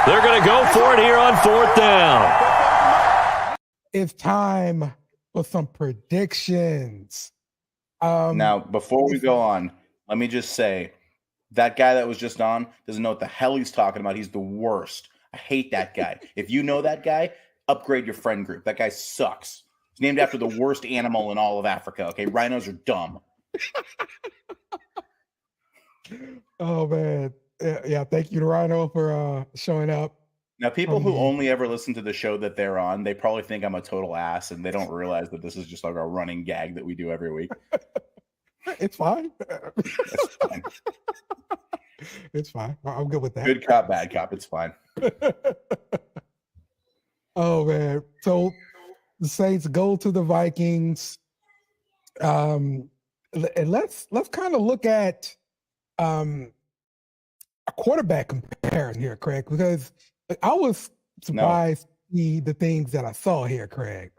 They're going to go for it here on 4th down. It's time for some predictions. Now, before we go on, let me just say, that guy that was just on doesn't know what the hell he's talking about. He's the worst. I hate that guy. If you know that guy, upgrade your friend group. That guy sucks. He's named after the worst animal in all of Africa. Okay, rhinos are dumb. Oh man, yeah. Thank you to Ryno for showing up. Now, people who only ever listen to the show that they're on, they probably think I'm a total ass, and they don't realize that this is just like a running gag that we do every week. It's fine. It's fine. It's fine. I'm good with that. Good cop, bad cop. It's fine. Oh man. So the Saints go to the Vikings. And let's kind of look at a quarterback comparison here, Craig, because I was surprised to see the things that I saw here, Craig.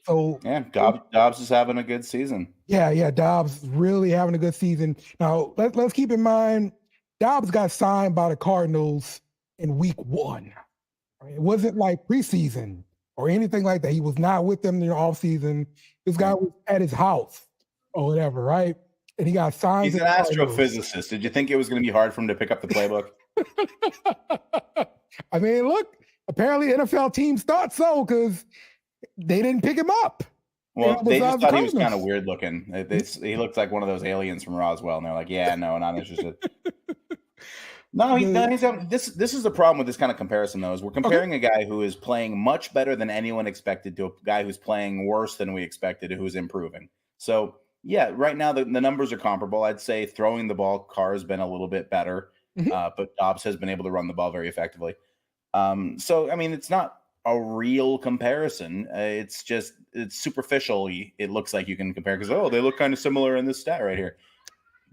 Dobbs is having a good season. Yeah, Dobbs really having a good season. Now, let's keep in mind, Dobbs got signed by the Cardinals in week 1. It wasn't like preseason or anything like that. He was not with them in the offseason. This guy was at his house or whatever, right? And he got signed. He's an astrophysicist. Did you think it was going to be hard for him to pick up the playbook? I mean, look, apparently NFL teams thought so because they didn't pick him up. Well, they just thought he was kind of weird looking. He looked like one of those aliens from Roswell, and they're like, "Yeah, no, not interested." This is the problem with this kind of comparison, though, is we're comparing a guy who is playing much better than anyone expected to a guy who's playing worse than we expected, who's improving. So, yeah, right now the numbers are comparable. I'd say throwing the ball, Carr has been a little bit better, but Dobbs has been able to run the ball very effectively. So, I mean, it's not a real comparison. It's superficially, it looks like you can compare because, they look kind of similar in this stat right here.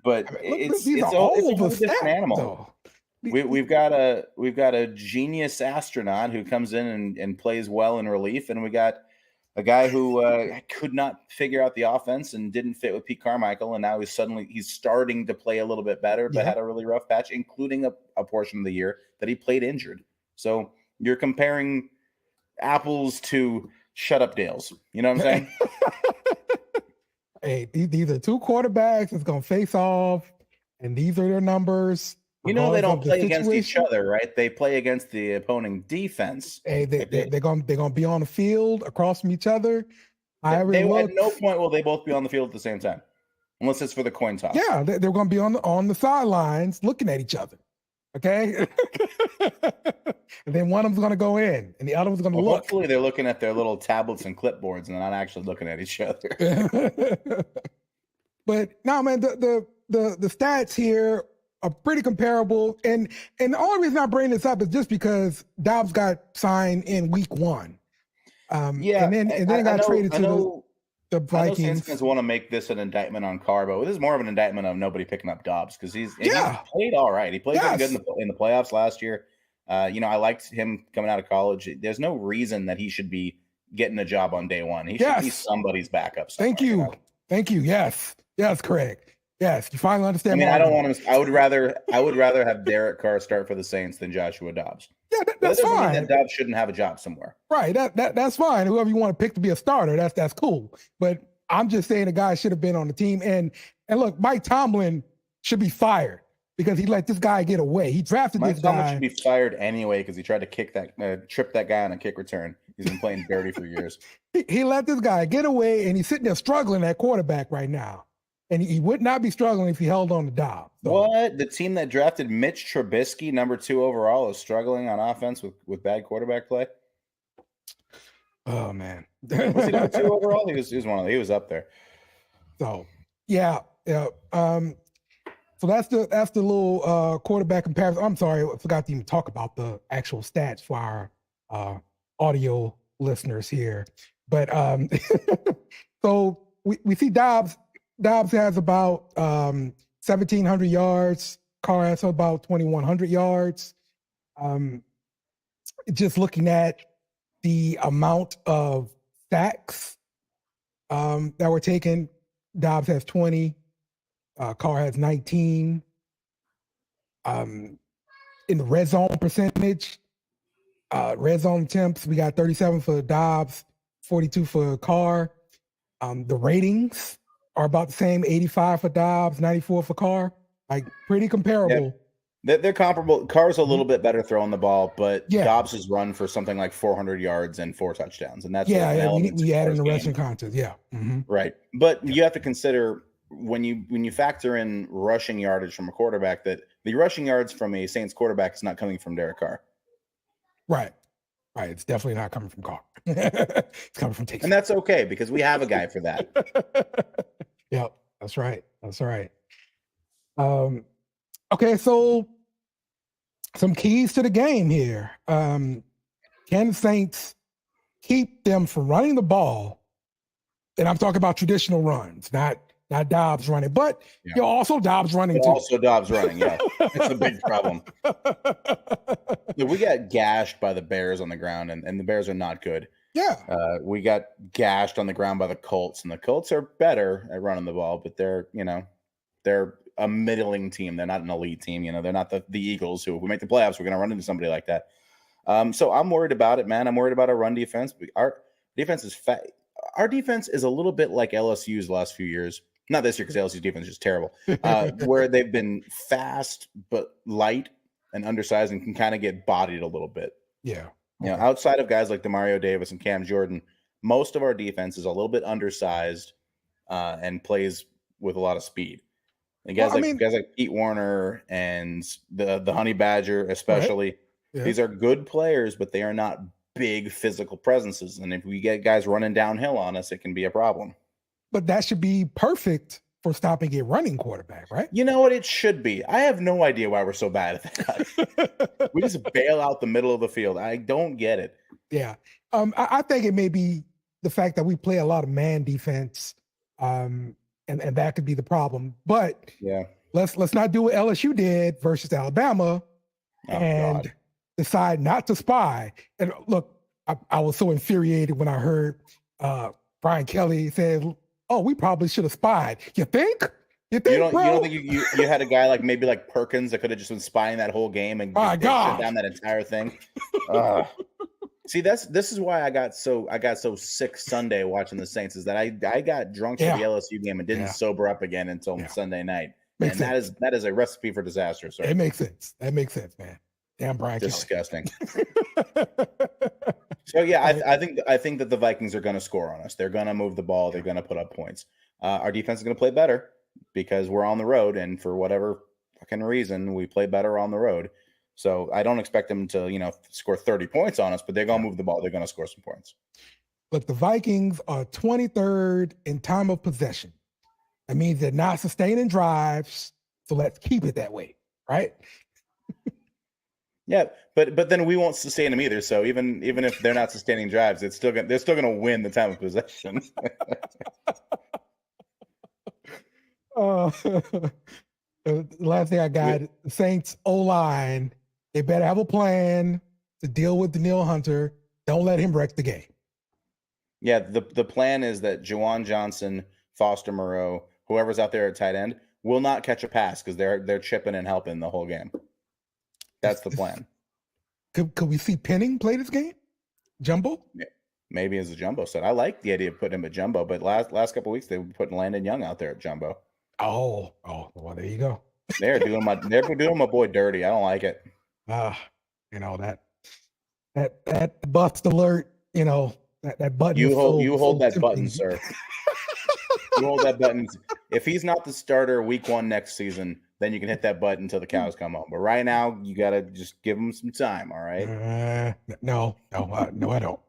But it's a whole different animal. We've got a genius astronaut who comes in and plays well in relief, and we got a guy who could not figure out the offense and didn't fit with Pete Carmichael, and now he's starting to play a little bit better, but had a really rough patch, including a portion of the year that he played injured. So you're comparing apples to shut up Dales. You know what I'm saying? Hey, these are two quarterbacks that's going to face off, and these are their numbers. They don't play against each other, right? They play against the opposing defense. Hey, they're going to be on the field across from each other. At no point will they both be on the field at the same time, unless it's for the coin toss. Yeah, they're going to be on the sidelines looking at each other. Okay, and then one of them's going to go in, and the other one's going to look. Hopefully, they're looking at their little tablets and clipboards, and they're not actually looking at each other. But no, man, the stats here are pretty comparable. And the only reason I bring this up is just because Dobbs got signed in week 1. And then got traded to the Vikings. I know Saints want to make this an indictment on Carr, but this is more of an indictment of nobody picking up Dobbs because he played all right. He played pretty good in the playoffs last year. I liked him coming out of college. There's no reason that he should be getting a job on day one. He should be somebody's backup. Thank you. Yes, Craig. Yes, you finally understand. I don't want him. I would rather have Derek Carr start for the Saints than Joshua Dobbs. Yeah, that's fine. That Dobbs shouldn't have a job somewhere. Right. That's fine. Whoever you want to pick to be a starter, that's cool. But I'm just saying the guy should have been on the team. And look, Mike Tomlin should be fired because he let this guy get away. He drafted this guy. Mike Tomlin should be fired anyway because he tried to trip that guy on a kick return. He's been playing dirty for years. He let this guy get away, and he's sitting there struggling at quarterback right now. And he would not be struggling if he held on to Dobbs. So. What? The team that drafted Mitch Trubisky, number 2 overall, is struggling on offense with bad quarterback play? Oh, man. Was he number 2 overall? He was up there. So, yeah. So that's the little quarterback comparison. I'm sorry, I forgot to even talk about the actual stats for our audio listeners here. But so we see Dobbs has about 1,700 yards. Carr has about 2,100 yards. Just looking at the amount of sacks that were taken, Dobbs has 20. Carr has 19. In the red zone percentage, red zone attempts, we got 37 for Dobbs, 42 for Carr. The ratings are about the same, 85 for Dobbs, 94 for Carr. Like, pretty comparable. Yeah. They're comparable. Carr's a little bit better throwing the ball, but Dobbs has run for something like 400 yards and 4 touchdowns. And that's we add in the rushing contest. Yeah. Mm-hmm. Right. But you have to consider when you factor in rushing yardage from a quarterback that the rushing yards from a Saints quarterback is not coming from Derek Carr. Right. It's definitely not coming from Carr. It's coming from Texas. And that's okay because we have a guy for that. Yep, that's right. Okay, so some keys to the game here. Can the Saints keep them from running the ball? And I'm talking about traditional runs, not Dobbs running, but also Dobbs running too. Also Dobbs running, yeah. It's a big problem. We got gashed by the Bears on the ground, and the Bears are not good. Yeah. We got gashed on the ground by the Colts, and the Colts are better at running the ball, but they're a middling team. They're not an elite team. They're not the Eagles who, if we make the playoffs, we're going to run into somebody like that. So I'm worried about it, man. I'm worried about our run defense. Our defense is fat. Our defense is a little bit like LSU's last few years. Not this year because LSU's defense is just terrible. Where they've been fast but light and undersized and can kind of get bodied a little bit. Yeah. Outside of guys like Demario Davis and Cam Jordan, most of our defense is a little bit undersized and plays with a lot of speed. And guys like Pete Warner and the Honey Badger, especially, these are good players, but they are not big physical presences. And if we get guys running downhill on us, it can be a problem. But that should be perfect for stopping a running quarterback, right? You know what? It should be. I have no idea why we're so bad at that. We just bail out the middle of the field. I don't get it. Yeah. I think it may be the fact that we play a lot of man defense, and that could be the problem. But let's not do what LSU did versus Alabama and decide not to spy. And look, I was so infuriated when I heard Brian Kelly said, "Oh, we probably should have spied." You think? You don't think you had a guy like Perkins that could have just been spying that whole game and shut down that entire thing? See, this is why I got so sick Sunday watching the Saints, is that I got drunk for the LSU game and didn't sober up again until Sunday night. Makes sense. That is a recipe for disaster. Sorry. It makes sense. That makes sense, man. Damn, Brian. Disgusting. So I think that the Vikings are going to score on us. They're going to move the ball. They're going to put up points. Our defense is going to play better because we're on the road, and for whatever fucking reason, we play better on the road. So I don't expect them to, score 30 points on us, but they're going to move the ball. They're going to score some points. But the Vikings are 23rd in time of possession. That means they're not sustaining drives. So let's keep it that way. right? Yeah, but then we won't sustain them either. So even if they're not sustaining drives, they're still gonna win the time of possession. The last thing I got, the Saints O-line, they better have a plan to deal with Danielle Hunter. Don't let him wreck the game. Yeah, the plan is that Juwan Johnson, Foster Moreau, whoever's out there at tight end, will not catch a pass because they're chipping and helping the whole game. That's the plan. Could we see Penning play this game? Jumbo? Yeah, maybe as a jumbo set. I like the idea of putting him at jumbo, but last couple of weeks they were putting Landon Young out there at jumbo. Oh, well, there you go. They're doing my boy dirty. I don't like it. That bust alert, that button. You hold that button, sir. You hold that button. If he's not the starter week 1 next season, then you can hit that button until the cows come home. But right now, you got to just give him some time, all right? No, I don't.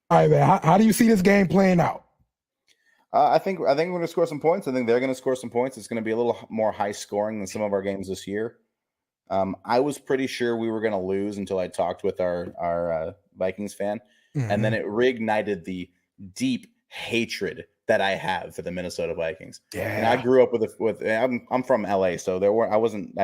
All right, man. How do you see this game playing out? I think we're going to score some points. I think they're going to score some points. It's going to be a little more high scoring than some of our games this year. I was pretty sure we were going to lose until I talked with our Vikings fan, and then it reignited the deep hatred that I have for the Minnesota Vikings. Yeah, and I grew up with I'm from LA, so I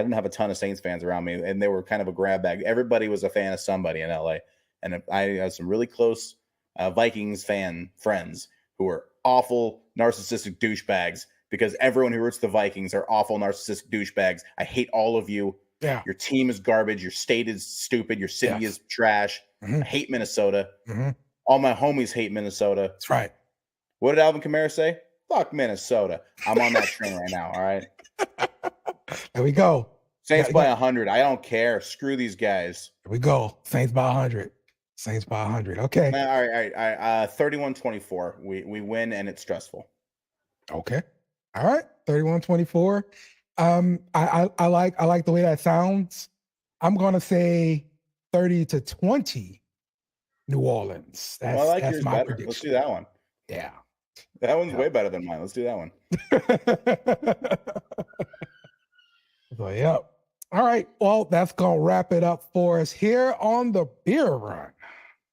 didn't have a ton of Saints fans around me, and they were kind of a grab bag. Everybody was a fan of somebody in LA, and I had some really close Vikings fan friends who were awful narcissistic douchebags because everyone who roots the Vikings are awful narcissistic douchebags. I hate all of you. Yeah. Your team is garbage. Your state is stupid. Your city is trash. I hate Minnesota. All my homies hate Minnesota. That's right. What did Alvin Kamara say? Fuck Minnesota. I'm on that train right now. All right. There we go. Saints by 100. I don't care. Screw these guys. Here we go. Saints by 100. Saints by 100. Okay. All right. 31-24. We win, and it's stressful. Okay. All right. 31-24. I like the way that sounds. I'm gonna say 30-20 New Orleans. I like that's yours my better. prediction. Let's do that one. Yeah. That one's way better than mine. Let's do that one. So, yeah. All right. Well, that's gonna wrap it up for us here on the Beer Run.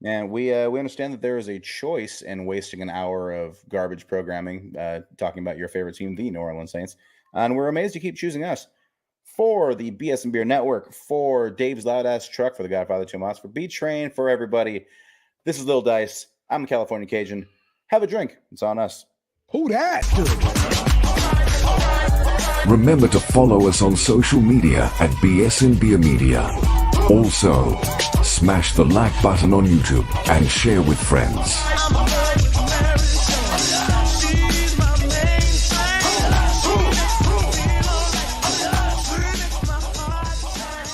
And we understand that there is a choice in wasting an hour of garbage programming talking about your favorite team, the New Orleans Saints. And we're amazed you keep choosing us for the BS and Beer Network, for Dave's Loud Ass Truck, for the Godfather Tomas, for B-Train, for everybody. This is Lil Dice. I'm California Cajun. Have a drink. It's on us. Who that? Remember to follow us on social media at bsnbeer Media. Also, smash the like button on YouTube and share with friends.